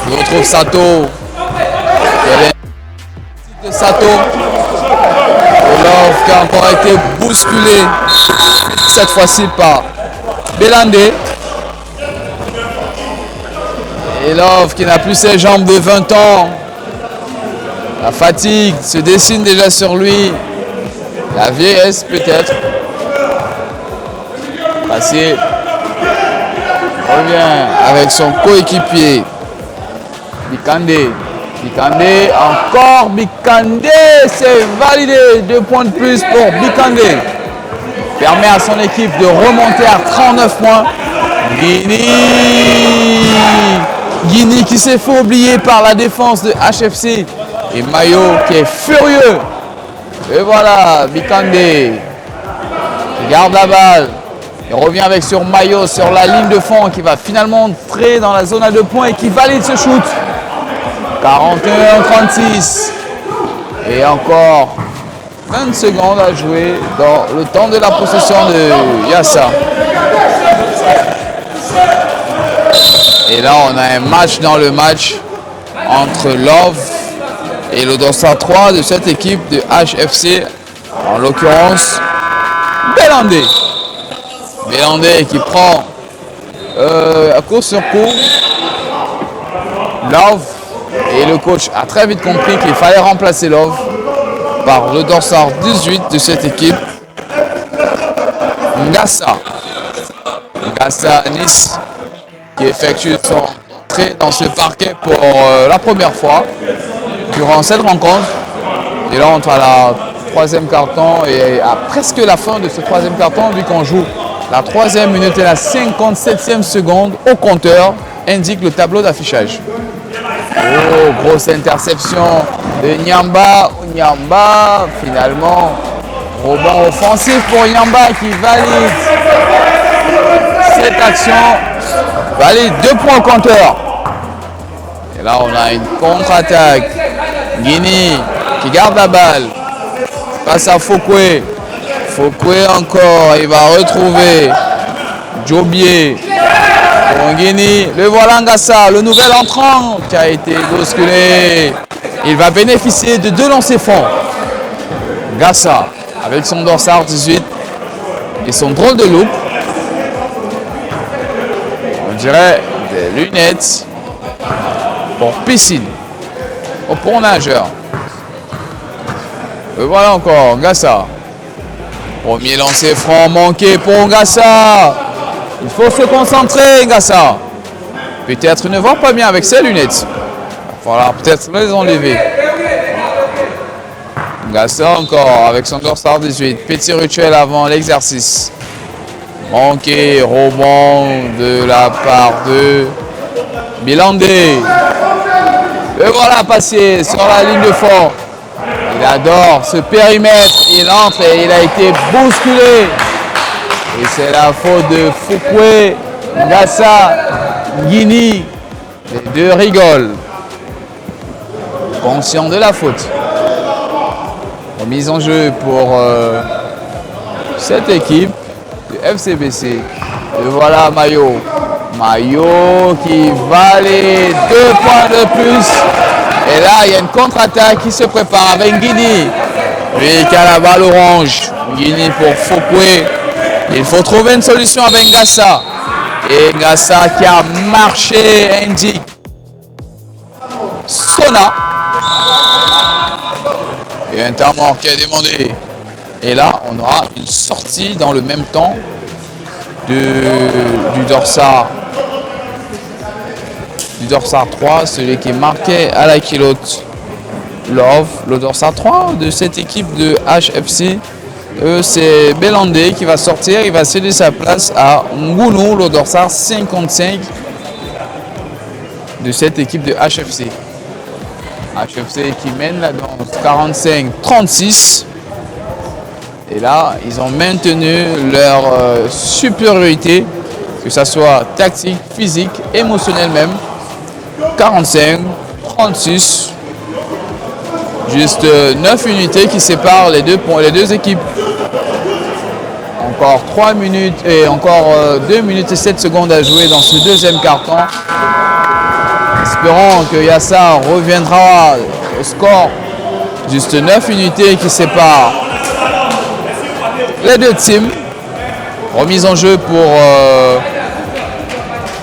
Il retrouve Sato. De Sato. Et Love qui a encore été bousculé. Cette fois-ci par Belandé. Et Love qui n'a plus ses jambes de 20 ans. La fatigue se dessine déjà sur lui. La vieillesse peut-être. Passier revient avec son coéquipier. Bikandé. Bikandé, encore Bikandé. C'est validé. 2 points de plus pour Bikandé. Permet à son équipe de remonter à 39 points. Guinea qui s'est fait oublier par la défense de HFC. Et Mayo qui est furieux. Et voilà, Bikandé qui garde la balle. Il revient avec sur Mayo sur la ligne de fond qui va finalement entrer dans la zone à 2 points et qui valide ce shoot. 41-36. Et encore 20 secondes à jouer dans le temps de la possession de Yassa. Et là, on a un match dans le match entre Love et le dossard 3 de cette équipe de HFC. En l'occurrence, Belandé. Belandé qui prend à coup sur coup. Love. Et le coach a très vite compris qu'il fallait remplacer Love par le dossard 18 de cette équipe, Ngassa. Ngassa Nice, qui effectue son entrée dans ce parquet pour la première fois durant cette rencontre. Et là, on est à la troisième quart-temps et à presque la fin de ce troisième quart-temps, vu qu'on joue la 3e minute et la 57e seconde au compteur, indique le tableau d'affichage. Oh, grosse interception de Nyamba. Nyamba, finalement, rebond offensif pour Nyamba qui valide cette action. Valide 2 points au compteur. Et là, on a une contre-attaque. Guinea qui garde la balle. Passe à Fokwe. Fokwe encore. Il va retrouver Jobier. Pour Guinea, le voilà Ngassa, le nouvel entrant qui a été bousculé. Il va bénéficier de 2 lancers francs. Ngassa avec son dossard 18 et son drôle de look. On dirait des lunettes pour piscine ou pour nageur. Et voilà encore Ngassa. Premier lancer franc manqué pour Ngassa. Il faut se concentrer, Ngassa. Peut-être ne voit pas bien avec ses lunettes. Il va falloir peut-être les enlever. Ngassa encore avec son dossard 18. Petit rituel avant l'exercice. Manqué, rebond de la part de Bilandé. Et voilà, passé sur la ligne de fond. Il adore ce périmètre. Il entre et il a été bousculé. Et c'est la faute de Fouquet, Ngassa, Guini. Les deux rigolent. Conscient de la faute. Remise en jeu pour cette équipe de FCBC. Et voilà Mayo. Mayo qui valait 2 points de plus. Et là, il y a une contre-attaque qui se prépare avec Guini. Lui qui a la balle orange. Guini pour Fouquet. Il faut trouver une solution avec Ngassa. Et Ngassa qui a marché indique Sona. Et un temps mort qui est demandé. Et là, on aura une sortie dans le même temps du dorsal. Du dorsal 3, celui qui est marqué à la kilote Love, le dorsal 3 de cette équipe de HFC. C'est Belandé qui va sortir, il va céder sa place à Ngounou, le dorsal 55 de cette équipe de HFC. HFC qui mène la danse 45-36. Et là, ils ont maintenu leur supériorité, que ce soit tactique, physique, émotionnel même. 45-36. Juste 9 unités qui séparent les deux équipes. Encore 3 minutes et encore 2 minutes et 7 secondes à jouer dans ce deuxième quart-temps. Espérons que Yassa reviendra au score. Juste 9 unités qui séparent les deux teams. Remise en jeu pour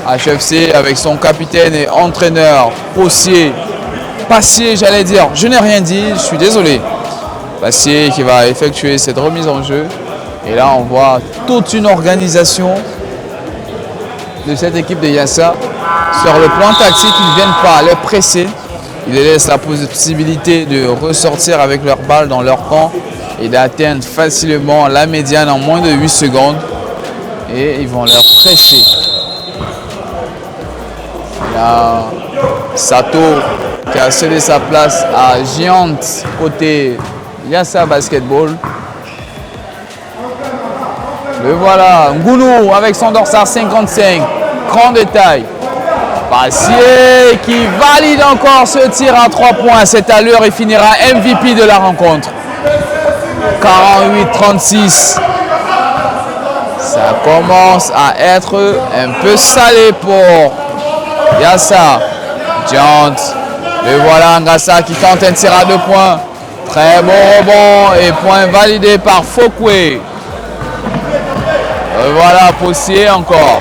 HFC avec son capitaine et entraîneur Passier, j'allais dire. Je n'ai rien dit, je suis désolé. Passier qui va effectuer cette remise en jeu. Et là, on voit toute une organisation de cette équipe de Yassa. Sur le plan tactique, ils ne viennent pas les presser. Ils les laissent la possibilité de ressortir avec leur balle dans leur camp et d'atteindre facilement la médiane en moins de 8 secondes. Et ils vont leur presser. Il y a Sato qui a cédé sa place à Giant côté Yassa Basketball. Le voilà, Ngounou avec son dorsal 55, grand détail. Passier qui valide encore ce tir à 3 points. Cette allure, il finira MVP de la rencontre. 48-36. Ça commence à être un peu salé pour Yassa. Giant. Le voilà, Ngassa qui tente un tir à 2 points. Très bon rebond et point validé par Fouquet. Voilà, Poussier encore.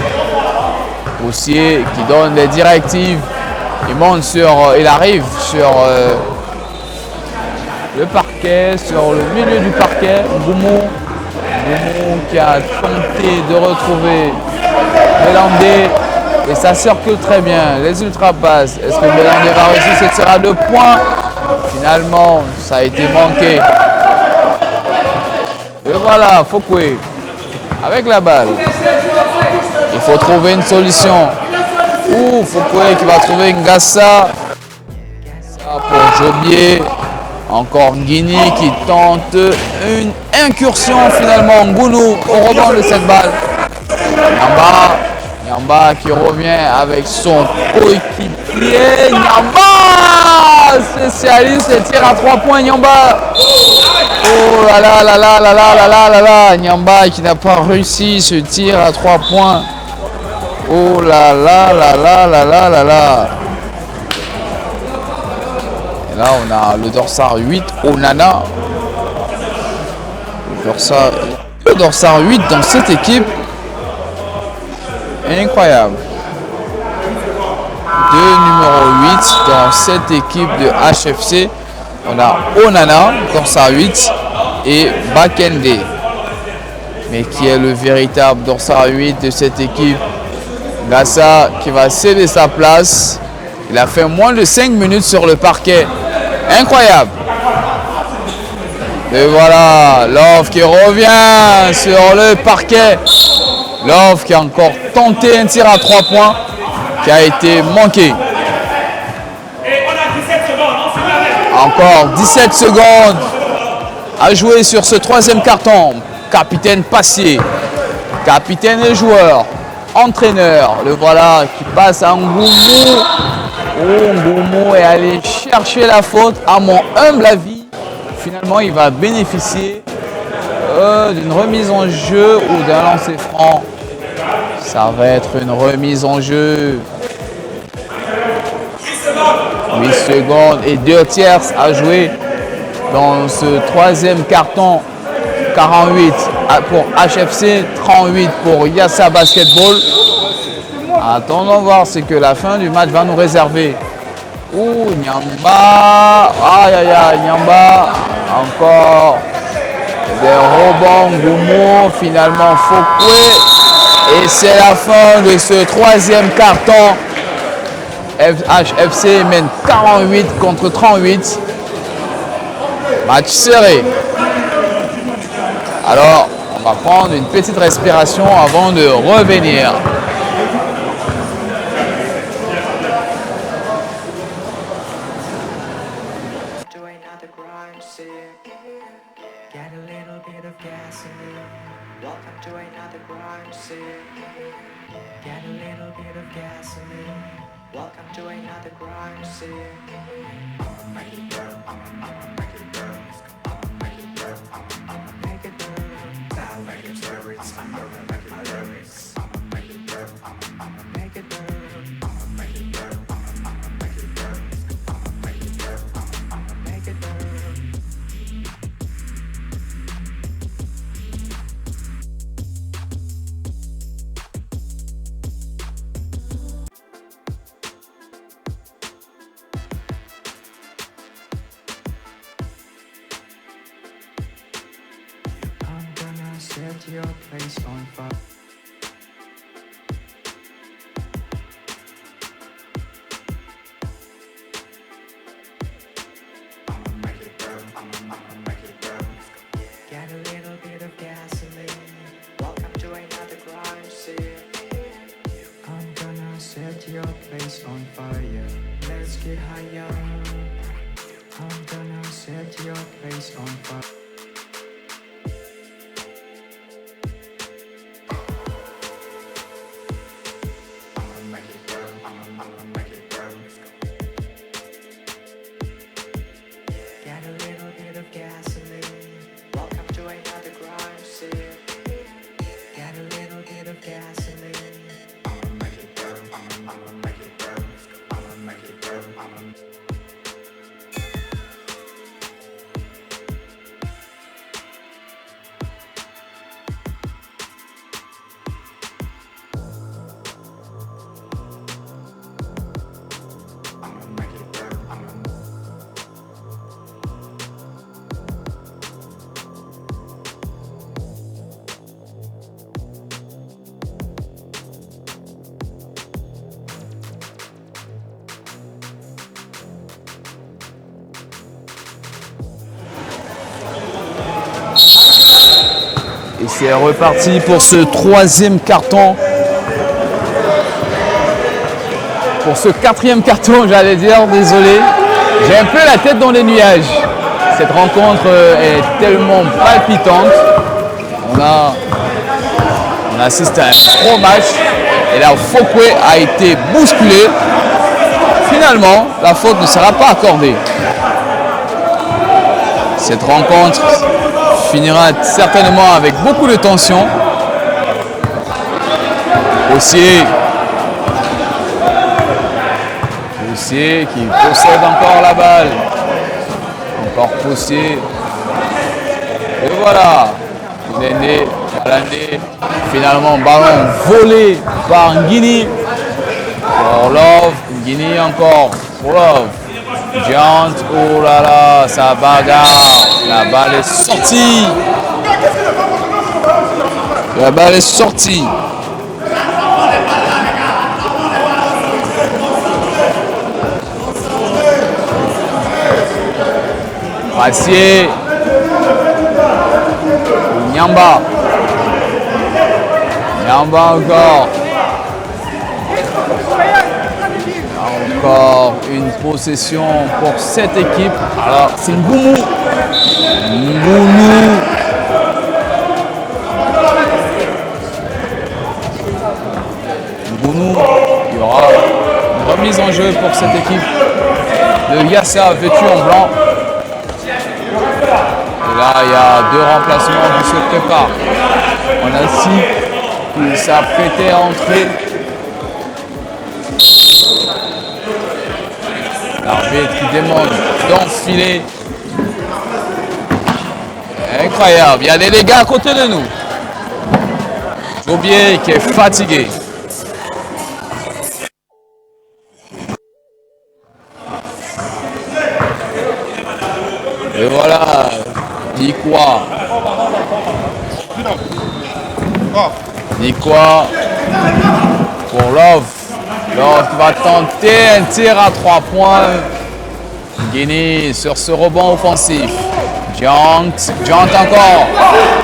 Poussier qui donne des directives. Il arrive sur le parquet, sur le milieu du parquet. Goumou qui a tenté de retrouver Belandé. Et ça circule très bien. Les ultra passes. Est-ce que Belandé va réussir ce tir à 2 points? Finalement, ça a été manqué. Et voilà, Fouquet avec la balle. Il faut trouver une solution. Fouquet qui va trouver Ngassa. Pour Jobier. Encore Guini qui tente une incursion finalement. Ngounou au rebond de cette balle. Nyamba qui revient avec son coéquipier. Nyamba spécialiste et tire à 3 points. Nyamba. Oh là là là là là là là là là là. Nyamba qui n'a pas réussi ce tir à 3 points. Oh là là là là là là là là. Et là on a le dorsal 8 Onana. Le dorsal 8 dans cette équipe. Incroyable. Deux numéro 8 dans cette équipe de HFC. On a Onana, dorsal 8 et Bakende. Mais qui est le véritable dorsal 8 de cette équipe? Ngassa qui va céder sa place. Il a fait moins de 5 minutes sur le parquet. Incroyable. Et voilà, Love qui revient sur le parquet. Love qui a encore tenté un tir à 3 points qui a été manqué. Encore 17 secondes à jouer sur ce troisième carton. Capitaine Passier, capitaine et joueur, entraîneur, le voilà qui passe à Ngoumo. Oh, Ngoumo est allé chercher la faute. À mon humble avis, finalement il va bénéficier d'une remise en jeu ou d'un lancer franc. Ça va être une remise en jeu. 8 secondes et 2 tiers à jouer dans ce troisième carton. 48 pour HFC, 38 pour Yassa Basketball. Attendons voir ce que la fin du match va nous réserver. Ouh, Nyamba. Aïe, aïe, aïe, Nyamba. Encore des rebonds. Ngoumo, finalement Fokwe. Et c'est la fin de ce troisième carton. HFC mène 48 contre 38. Match serré. Alors, on va prendre une petite respiration avant de revenir. To another crime scene. Get a little bit of gasoline. Welcome to another crime scene. Get a little bit of gasoline. Welcome to another crime scene. Make it burn, make it burn, make it burn, Make it burn. I'll make it burn, I'm gonna make it burn, make it burn, Make it burn. make it burn, make it burn, make it burn. Make it burn. I'm gonna set your place on fire. Make it burn, make it burn. Get a little bit of gasoline. Welcome to another crime scene. I'm gonna set your place on fire. Let's get higher. I'm gonna set your place on fire. Make it burn, make it burn. Get a little bit of gasoline. Welcome to another crime scene. Get a little bit of gasoline. Make it burn, make it burn, make it burn. Make it burn, Et c'est reparti pour ce troisième carton. Pour ce quatrième carton, j'allais dire, désolé. J'ai un peu la tête dans les nuages. Cette rencontre est tellement palpitante. On assiste à un gros match. Et là, Fokwe a été bousculé. Finalement, la faute ne sera pas accordée. Cette rencontre finira certainement avec beaucoup de tension. Possier qui possède encore la balle. Encore Possier. Et voilà. Ndende, Kalandé. Finalement, ballon volé par Nguini. Pour Love. Nguini encore. Pour Love. Giant, oh là là, ça bagarre. La balle est sortie. La balle est sortie. Passier. Nyamba encore. Encore une possession pour cette équipe. Alors, c'est Ngoumou. Ngoumou. Ngoumou. Il y aura une remise en jeu pour cette équipe de Yassa vêtu en blanc. Et là, il y a deux remplacements qui se préparent. On a Si qui s'apprêtait à entrer. L'arbitre qui demande d'enfiler. Incroyable, il y a des dégâts à côté de nous. Jobier qui est fatigué. Et voilà, dit quoi? Dit quoi pour Love? Love va tenter un tir à 3 points. Guinée sur ce rebond offensif. Giant encore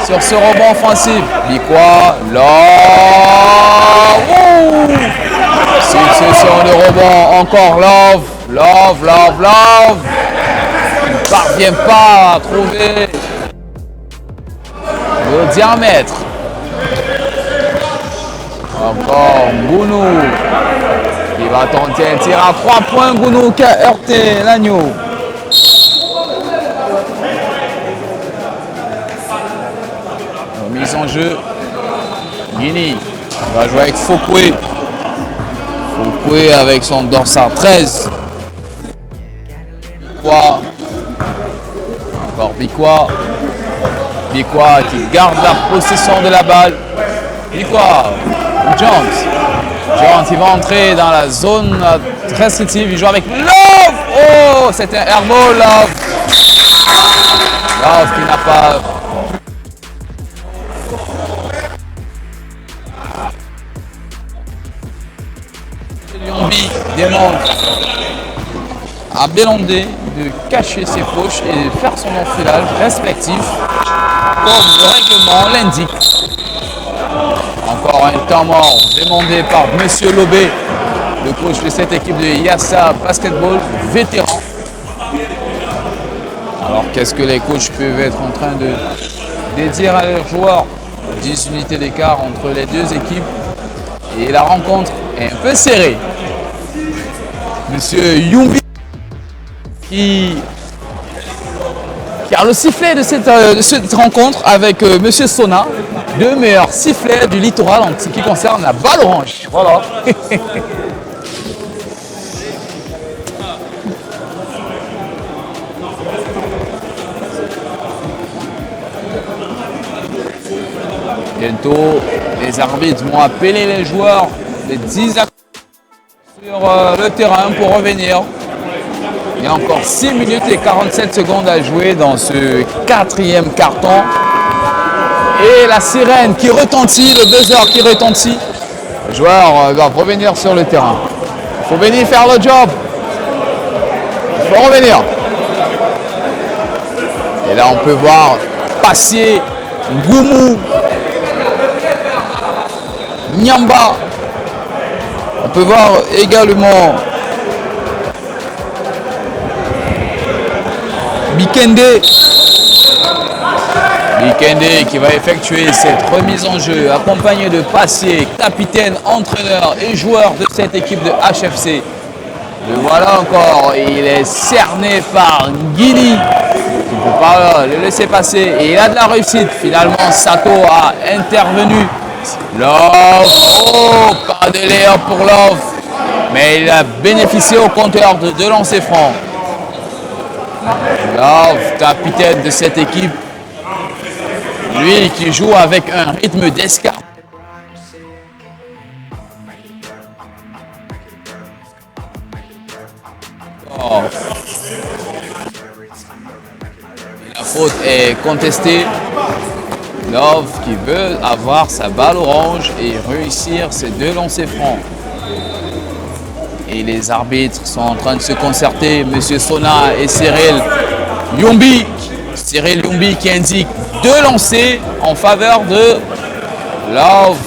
sur ce rebond offensif. Bikwa, Love. Succession de rebond, encore Love. Il ne parvient pas à trouver le diamètre. Encore Ngounou qui va tenter un tir à 3 points. Ngounou qui a heurté l'agneau. Mise en jeu. Guinée va jouer avec Fokwe. Fokwe avec son dorsal 13. Bikwa. Encore Bikwa. Bikwa qui garde la possession de la balle. Bikwa. Jones, il va entrer dans la zone restrictive. Il joue avec Love. Oh, c'est un airball, Love. Love qui n'a pas... Yombi demande à Belondé de cacher ses poches et de faire son enfilage respectif comme le règlement l'indique. Encore un temps mort demandé par Monsieur Lobé, le coach de cette équipe de Yassa Basketball, vétéran. Alors qu'est-ce que les coachs peuvent être en train de dire à leurs joueurs? 10 unités d'écart entre les deux équipes et la rencontre est un peu serrée. Monsieur Yumbi qui a le sifflet de cette rencontre avec Monsieur Sona, deux meilleurs sifflets du littoral en ce qui concerne la balle orange. Voilà. Bientôt, les arbitres vont appeler les joueurs, les 10 acteurs sur le terrain pour revenir. Il y a encore 6 minutes et 47 secondes à jouer dans ce 4e carton. Et la sirène qui retentit, le buzzer qui retentit. Les joueurs doivent revenir sur le terrain. Il faut venir faire le job. Il faut revenir. Et là, on peut voir Passier, Ngoumou, Nyamba. On peut voir également Bikende qui va effectuer cette remise en jeu, accompagné de Passier, capitaine, entraîneur et joueur de cette équipe de HFC. Le voilà encore, il est cerné par Guini. Il ne peut pas le laisser passer et il a de la réussite. Finalement, Sato a intervenu. Love, oh, pas de layup pour Love, mais il a bénéficié au compteur de 2 lancers francs. Love, capitaine de cette équipe, lui qui joue avec un rythme d'escarpe. Oh. La faute est contestée. Love qui veut avoir sa balle orange et réussir ses 2 lancers francs. Et les arbitres sont en train de se concerter. Monsieur Sona et Cyril Yumbi. Cyril Yumbi qui indique 2 lancers en faveur de Love.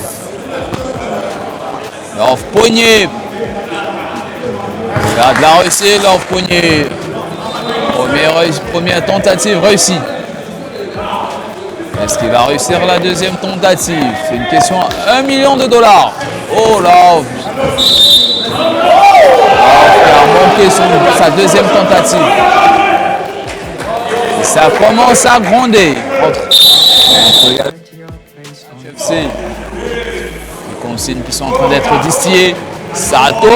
Love poignet. Il a de la réussite, Love poignet. Première tentative réussie. Est-ce qu'il va réussir la deuxième tentative? C'est une question à $1 million. Oh, Love. Love qui a manqué sa deuxième tentative. Et ça commence à gronder. HFC. Les consignes qui sont en train d'être distillées. Sato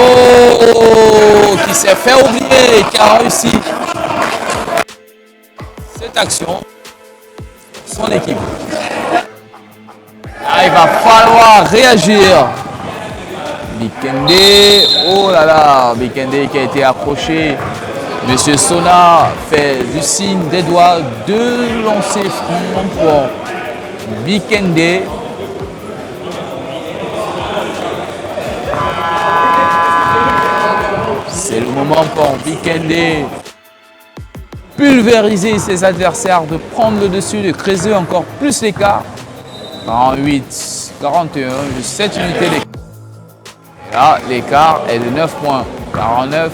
qui s'est fait oublier et qui a réussi cette action. Son équipe. Ah, il va falloir réagir. Bikende, oh là là, Bikende qui a été accroché. Monsieur Sona fait du signe des doigts de lancer franc pour Bikende. C'est le moment pour Bikende pulvériser ses adversaires, de prendre le dessus, de creuser encore plus l'écart. 48, 41, 7 unités d'écart. Et là, l'écart est de 9 points. 49.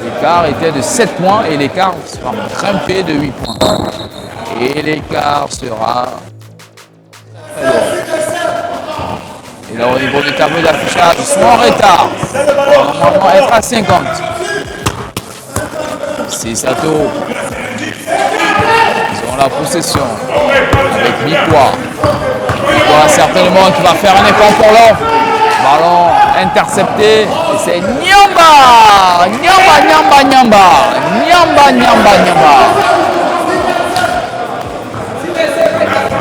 L'écart était de 7 points et l'écart sera grimpé de 8 points. Et l'écart sera... Et là, au niveau du tableau d'affichage, ils sont en retard. Normalement, être à 50. C'est Sato. Ils ont la possession avec Bikwa. Bikwa certainement qui va faire un effort pour l'or. Ballon intercepté. Et c'est Nyamba. Nyamba.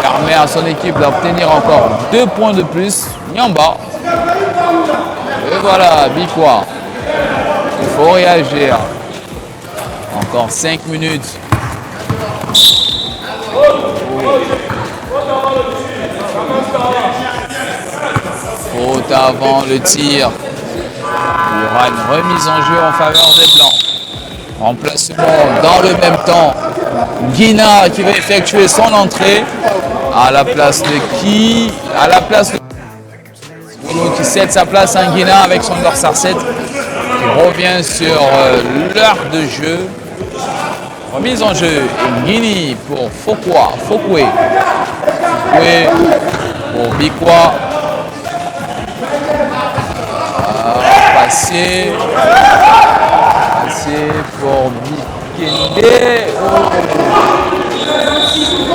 Permet à son équipe d'obtenir encore 2 points de plus. Nyamba. Et voilà, Bikwa. Il faut réagir. Encore 5 minutes. Faute avant le tir. Il y aura une remise en jeu en faveur des Blancs. Remplacement dans le même temps. Guina qui va effectuer son entrée. À la place de qui? À la place de Bruno qui cède sa place à Guina avec son dorsal 7. Qui revient sur l'heure de jeu. Remise en jeu, Guini pour Fokwe pour Bikwa. Passé pour Bikende.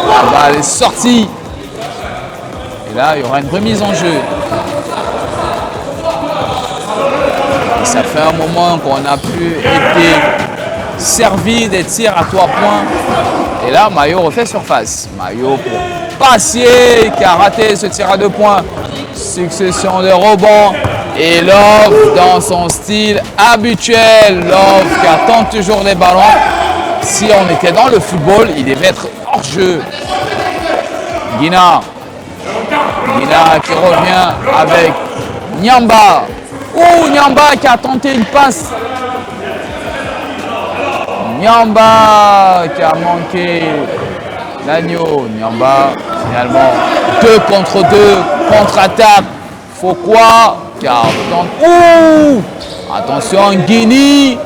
La balle est sortie. Et là, il y aura une remise en jeu. Et ça fait un moment qu'on n'a plus été servi des tirs à 3 points. Et là, Mayo refait surface. Mayo pour Passier qui a raté ce tir à 2 points. Succession de rebonds. Et Love dans son style habituel. Love qui attend toujours les ballons. Si on était dans le football, il devait être hors jeu. Guina qui revient avec Nyamba. Oh, Nyamba qui a tenté une passe. Nyamba qui a manqué l'agneau. Nyamba finalement 2 contre 2, contre-attaque. Fokwa qui a tenté. Ouh, attention Guini.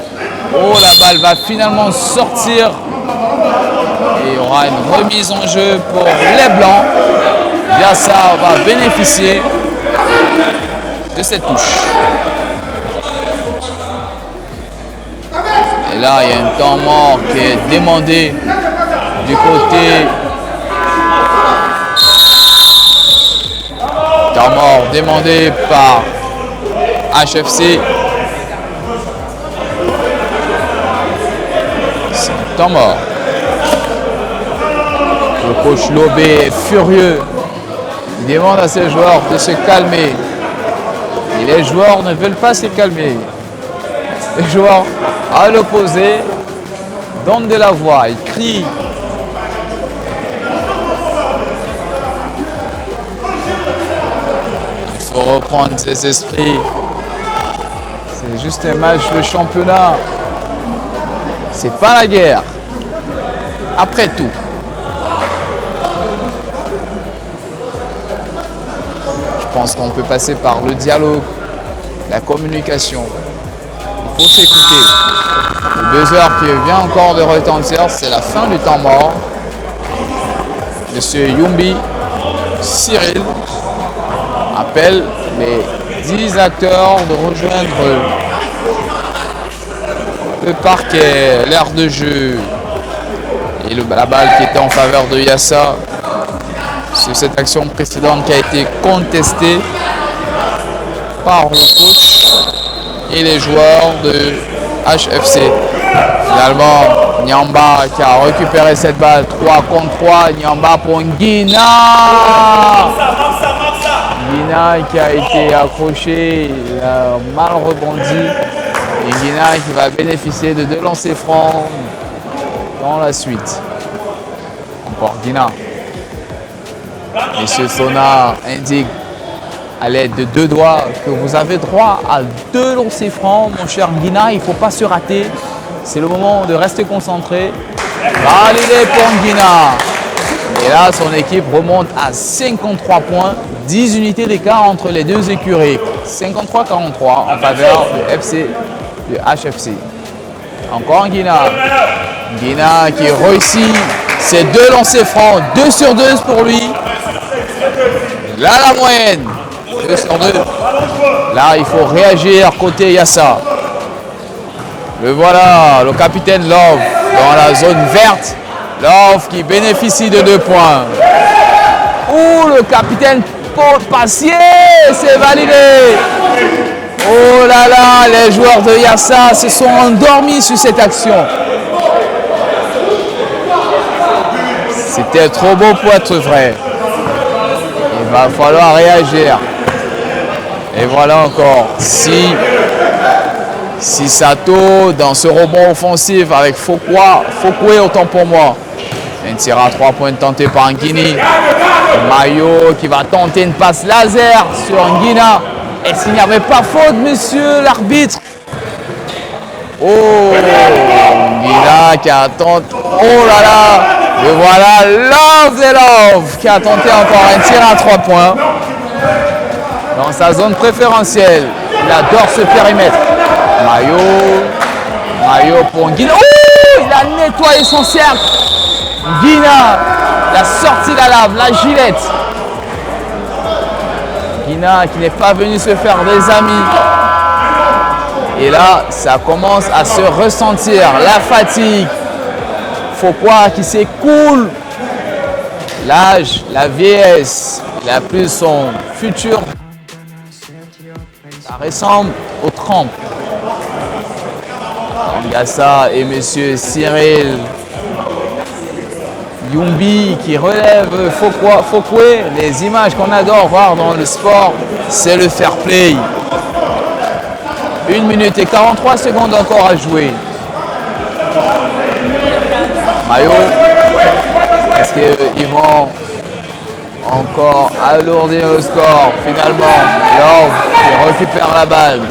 Oh, la balle va finalement sortir. Et il y aura une remise en jeu pour les Blancs. Biassa va bénéficier de cette touche. Et là, il y a un temps mort qui est demandé du côté. Temps mort demandé par HFC. C'est un temps mort. Le coach Lobé est furieux. Il demande à ses joueurs de se calmer. Et les joueurs ne veulent pas se calmer. Les joueurs à l'opposé donnent de la voix, ils crient. Il faut reprendre ses esprits. C'est juste un match de championnat. C'est pas la guerre. Après tout. Je pense qu'on peut passer par le dialogue, la communication. Il faut s'écouter. Le buzzer qui vient encore de retentir, c'est la fin du temps mort. Monsieur Youmbi Cyril appelle les 10 acteurs de rejoindre le parquet, l'aire de jeu et la balle qui était en faveur de Yassa sur cette action précédente qui a été contestée par le coach et les joueurs de HFC. Finalement, Nyamba qui a récupéré cette balle, 3 contre 3, Nyamba pour Nguina. Nguina qui a été accroché, il a mal rebondi. Et Nguina qui va bénéficier de 2 lancers francs dans la suite. Encore Nguina. Monsieur Sona indique à l'aide de 2 doigts que vous avez droit à 2 lancers francs, mon cher Nguina. Il ne faut pas se rater. C'est le moment de rester concentré. Validé pour Nguina. Et là, son équipe remonte à 53 points. 10 unités d'écart entre les 2 écuries. 53-43 en faveur du HFC. Encore Nguina. Nguina qui réussit ses 2 lancers francs. 2 sur 2 pour lui. Là, la moyenne. 2 sur 2. Là, il faut réagir côté Yassa. Le voilà, le capitaine Love dans la zone verte. Love qui bénéficie de 2 points. Ouh, le capitaine Paul Passier, c'est validé. Oh là là, les joueurs de Yassa se sont endormis sur cette action. C'était trop beau pour être vrai. Il va falloir réagir. Et voilà encore. Si Sato dans ce rebond offensif avec Fokwe autant pour moi. Un tir à 3 points tenté par Nguini. Mayo qui va tenter une passe laser sur Nguina. Et s'il n'y avait pas faute, monsieur l'arbitre. Oh, Nguina qui a tenté. Oh là là. Et voilà Love qui a tenté encore un tir à 3 points. Dans sa zone préférentielle. Il adore ce périmètre. Mayo pour Nguina. Oh, il a nettoyé son cercle. Nguina, la sortie de la lave, la gilette. Nguina qui n'est pas venu se faire des amis. Et là, ça commence à se ressentir. La fatigue. Faut croire qu'il s'écoule. L'âge, la vieillesse, il a plus son futur. Ça ressemble aux trempes. Yassa et monsieur Cyril Youmbi qui relève Fokwe. Les images qu'on adore voir dans le sport, c'est le fair play. 1 minute et 43 secondes encore à jouer. Mayo, est-ce qu'ils vont encore alourdir le score? Finalement, Love qui récupère la balle.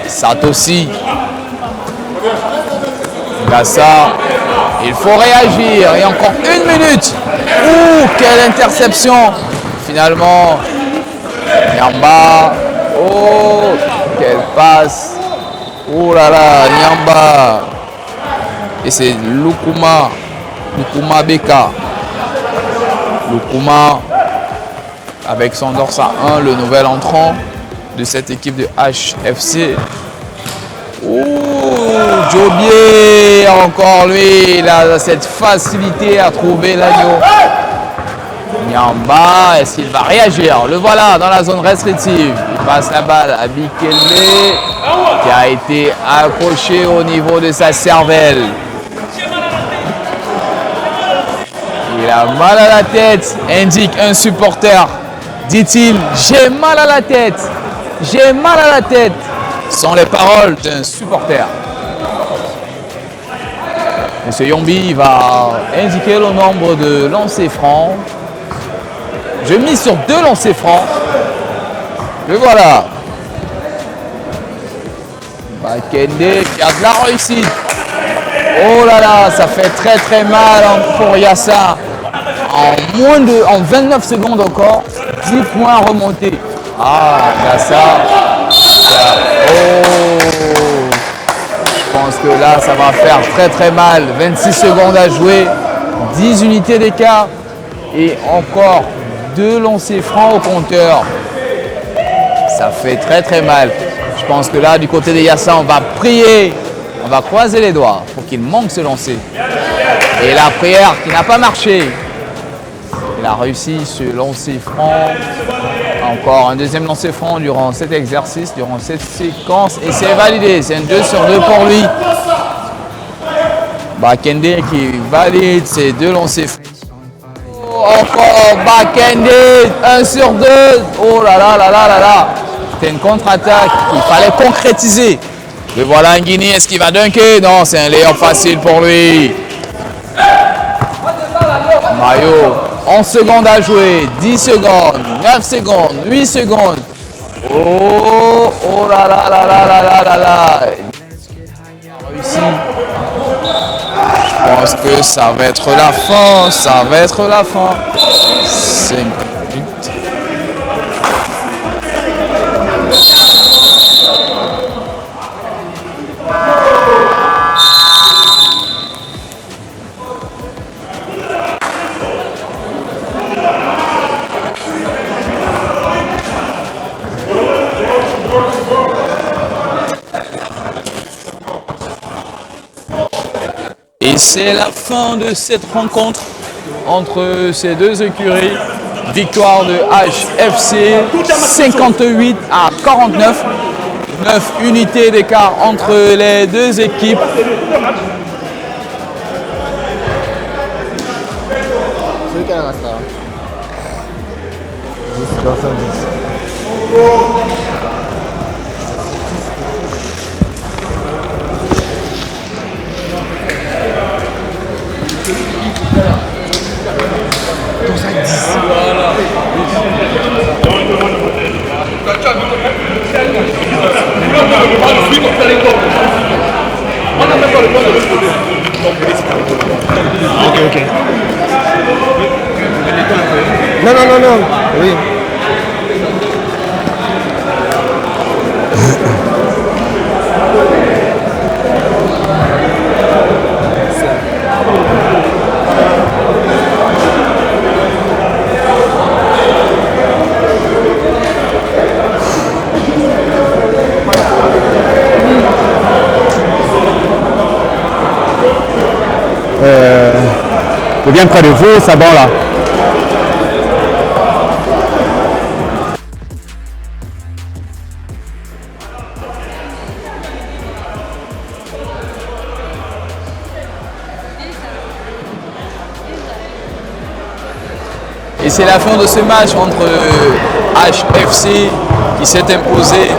Satoshi. Yassa, il faut réagir. Et encore 1 minute. Ouh, quelle interception. Finalement, Nyamba. Oh, quelle passe. Oh là là, Nyamba. Et c'est Lukuma Beka. Lukuma avec son dorsal 1, le nouvel entrant de cette équipe de HFC. Oh, Jobier, encore lui, il a cette facilité à trouver l'agneau. Nyamba, est-ce qu'il va réagir? Le voilà dans la zone restrictive. Il passe la balle à Bikele qui a été accroché au niveau de sa cervelle. Il a mal à la tête, indique un supporter. Dit-il, j'ai mal à la tête. J'ai mal à la tête. Ce sont les paroles d'un supporter. M. Youmbi va indiquer le nombre de lancers francs. Je mise sur 2 lancers francs. Le voilà. Bakende qui a de la réussite. Oh là là, ça fait très très mal pour Yassa. En 29 secondes encore, 10 points remontés. Ah, là, ça. Oh! Je pense que là, ça va faire très très mal. 26 secondes à jouer, 10 unités d'écart et encore 2 lancers francs au compteur. Ça fait très très mal. Je pense que là, du côté des Yassa, on va prier. On va croiser les doigts pour qu'il manque ce lancer. Et la prière qui n'a pas marché. Il a réussi ce lancer franc. Encore un deuxième lancer franc durant cet exercice, durant cette séquence. Et c'est validé. C'est un 2 sur 2 pour lui. Bakende qui valide ces 2 lancers francs. Oh, encore Bakende, 1 sur 2. Oh là là là là là là. C'était une contre-attaque qu'il fallait concrétiser. Et voilà Nguini, est-ce qu'il va dunker? Non, c'est un layup facile pour lui. Mayo, 11 secondes à jouer, 10 secondes, 9 secondes, 8 secondes. Oh, oh là là là là là là là là. Réussi. Je pense que ça va être la fin, ça va être la fin. 5 minutes. Et c'est la fin de cette rencontre entre ces deux écuries. Victoire de HFC 58 à 49. 9 unités d'écart entre les deux équipes. Ok. Non. Oui. Bien près de vous, ça bon là. Et c'est la fin de ce match entre HFC qui s'est imposé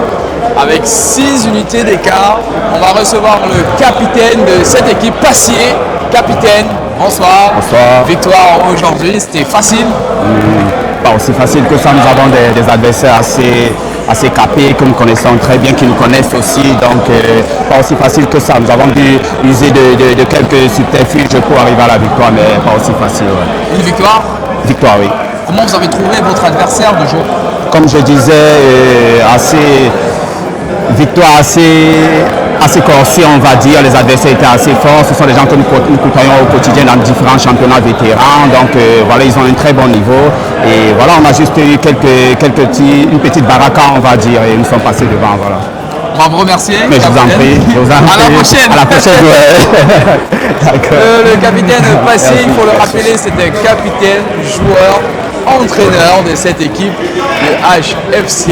avec 6 unités d'écart. On va recevoir le capitaine de cette équipe, Passier. Capitaine, bonsoir. Bonsoir. Victoire aujourd'hui, c'était facile? Pas aussi facile que ça, nous avons des adversaires assez capés, que nous connaissons très bien, qui nous connaissent aussi, donc pas aussi facile que ça. Nous avons dû user de quelques subterfuges pour arriver à la victoire, mais pas aussi facile. Ouais. Une victoire? Victoire, oui. Comment vous avez trouvé votre adversaire du jour? Comme je disais, victoire assez corsée, on va dire. Les adversaires étaient assez forts. Ce sont des gens que nous côtoyons au quotidien dans différents championnats vétérans. Donc voilà, ils ont un très bon niveau. Et voilà, on a juste eu une petite baraka, on va dire, et nous sommes passés devant. Voilà. On va vous remercier. Mais je vous en prie. À la prochaine. À la prochaine, ouais. Le capitaine Passé, il faut le rappeler, c'était capitaine, joueur, entraîneur de cette équipe de HFC.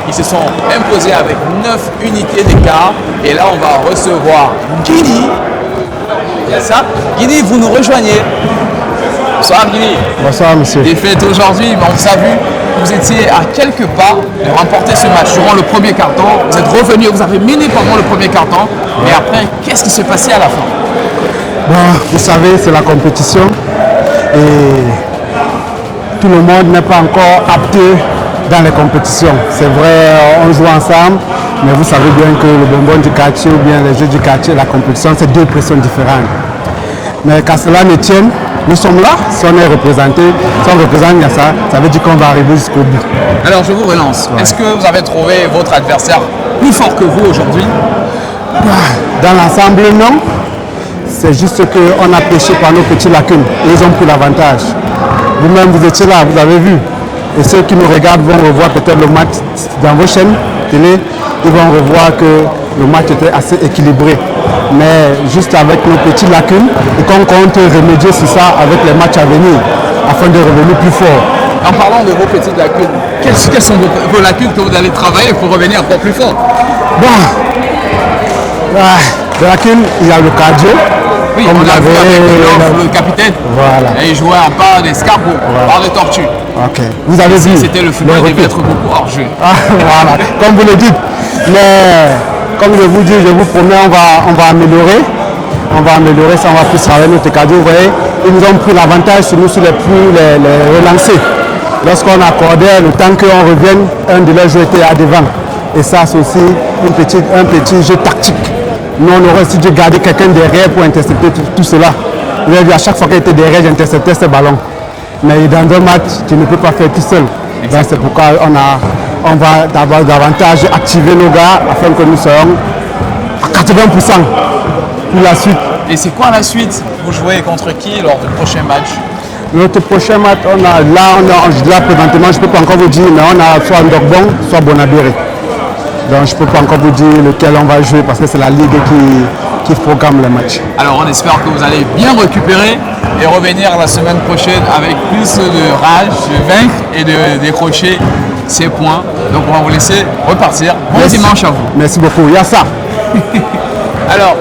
Ils se sont imposés avec 9 unités d'écart. Et là, on va recevoir Guini. Il y a ça. Guini, vous nous rejoignez. Bonsoir Guini. Bonsoir, monsieur. Défaite aujourd'hui, mais on vous a vu. Vous étiez à quelques pas de remporter ce match durant le premier quart-temps. Vous êtes revenu, vous avez miné pendant le premier quart-temps. Mais après, qu'est-ce qui s'est passé à la fin? Bon, vous savez, c'est la compétition et tout le monde n'est pas encore apte dans les compétitions. C'est vrai, on joue ensemble, mais vous savez bien que le bonbon du quartier ou bien les jeux du quartier, la compétition, c'est deux pressions différentes. Mais qu'à cela ne tienne, nous sommes là, si on est représenté, si on représente Niassa, ça veut dire qu'on va arriver jusqu'au bout. Alors je vous relance. Ouais. Est-ce que vous avez trouvé votre adversaire plus fort que vous aujourd'hui? Dans l'ensemble, non. C'est juste qu'on a pêché par nos petites lacunes et ils ont pris l'avantage. Vous-même, vous étiez là, vous avez vu. Et ceux qui nous regardent vont revoir peut-être le match dans vos chaînes télé. Ils vont revoir que le match était assez équilibré. Mais juste avec nos petites lacunes et qu'on compte remédier sur ça avec les matchs à venir afin de revenir plus fort. En parlant de vos petites lacunes, quelles sont vos lacunes que vous allez travailler pour revenir encore plus fort? Bon, de lacunes, il y a le cardio. Oui, Comme on l'a vu avec le capitaine. Voilà. Et il jouait en part d'escargot, part de tortue. Ok. Vous avez vu. C'était le football, il devait être beaucoup hors jeu. Ah, voilà, comme vous le dites. Mais comme je vous dis, je vous promets, on va améliorer. On va améliorer ça, on va plus travailler notre cardio. Vous voyez, ils nous ont pris l'avantage sur nous, sur les relancés. Lorsqu'on accordait le temps qu'on revienne, un de leurs jeux était à devant. Et ça, c'est aussi un petit jeu tactique. Nous, on aurait aussi dû garder quelqu'un derrière pour intercepter tout cela. Vous avez vu, à chaque fois qu'il était derrière, j'interceptais ce ballon. Mais dans un match, tu ne peux pas faire tout seul. Donc c'est pourquoi on va davantage activer nos gars afin que nous soyons à 80% pour la suite. Et c'est quoi la suite? Vous jouez contre qui lors du prochain match? Notre prochain match, là présentement, je ne peux pas encore vous dire, mais on a soit Ndogbon, soit Bonabéré. Donc je ne peux pas encore vous dire lequel on va jouer parce que c'est la Ligue qui programme les matchs. Alors on espère que vous allez bien récupérer et revenir la semaine prochaine avec plus de rage, de vaincre et de décrocher ces points. Donc on va vous laisser repartir. Bon dimanche à vous. Merci beaucoup. Il y a ça. Alors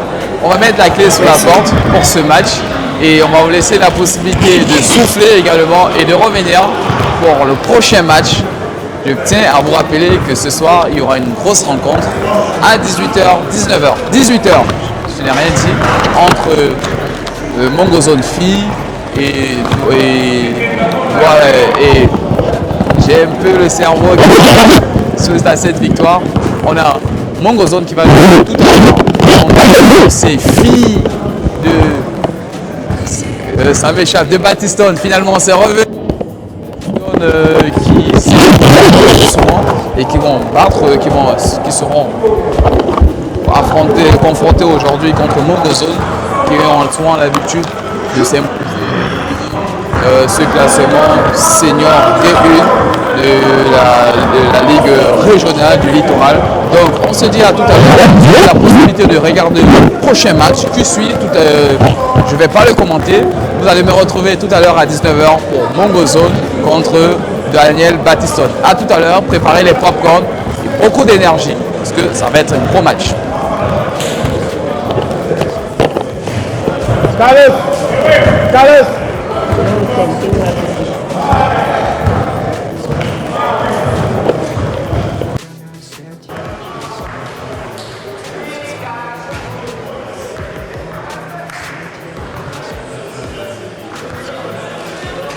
on va mettre la clé sur la porte pour ce match et on va vous laisser la possibilité de souffler également et de revenir pour le prochain match. Je tiens à vous rappeler que ce soir, il y aura une grosse rencontre à 18h, 19h. 18h, je n'ai rien dit, entre Mongozone Filles et j'ai un peu le cerveau suite à cette victoire. On a Mongozone qui va jouer tout à l'heure. Ces filles de ça m'échappe, de Battiston, finalement c'est revenu. Qui souvent et qui vont battre, qui seront confrontés aujourd'hui contre Mongozone, qui ont souvent l'habitude de s'imposer ce classement senior D1 de la Ligue régionale du littoral. Donc on se dit à tout à l'heure. Vous avez la possibilité de regarder le prochain match qui suit. Je ne vais pas le commenter. Vous allez me retrouver tout à l'heure à 19h pour Mongozone contre Daniel Battiston. A tout à l'heure, préparez les popcorn et beaucoup d'énergie parce que ça va être un gros match. Carlos.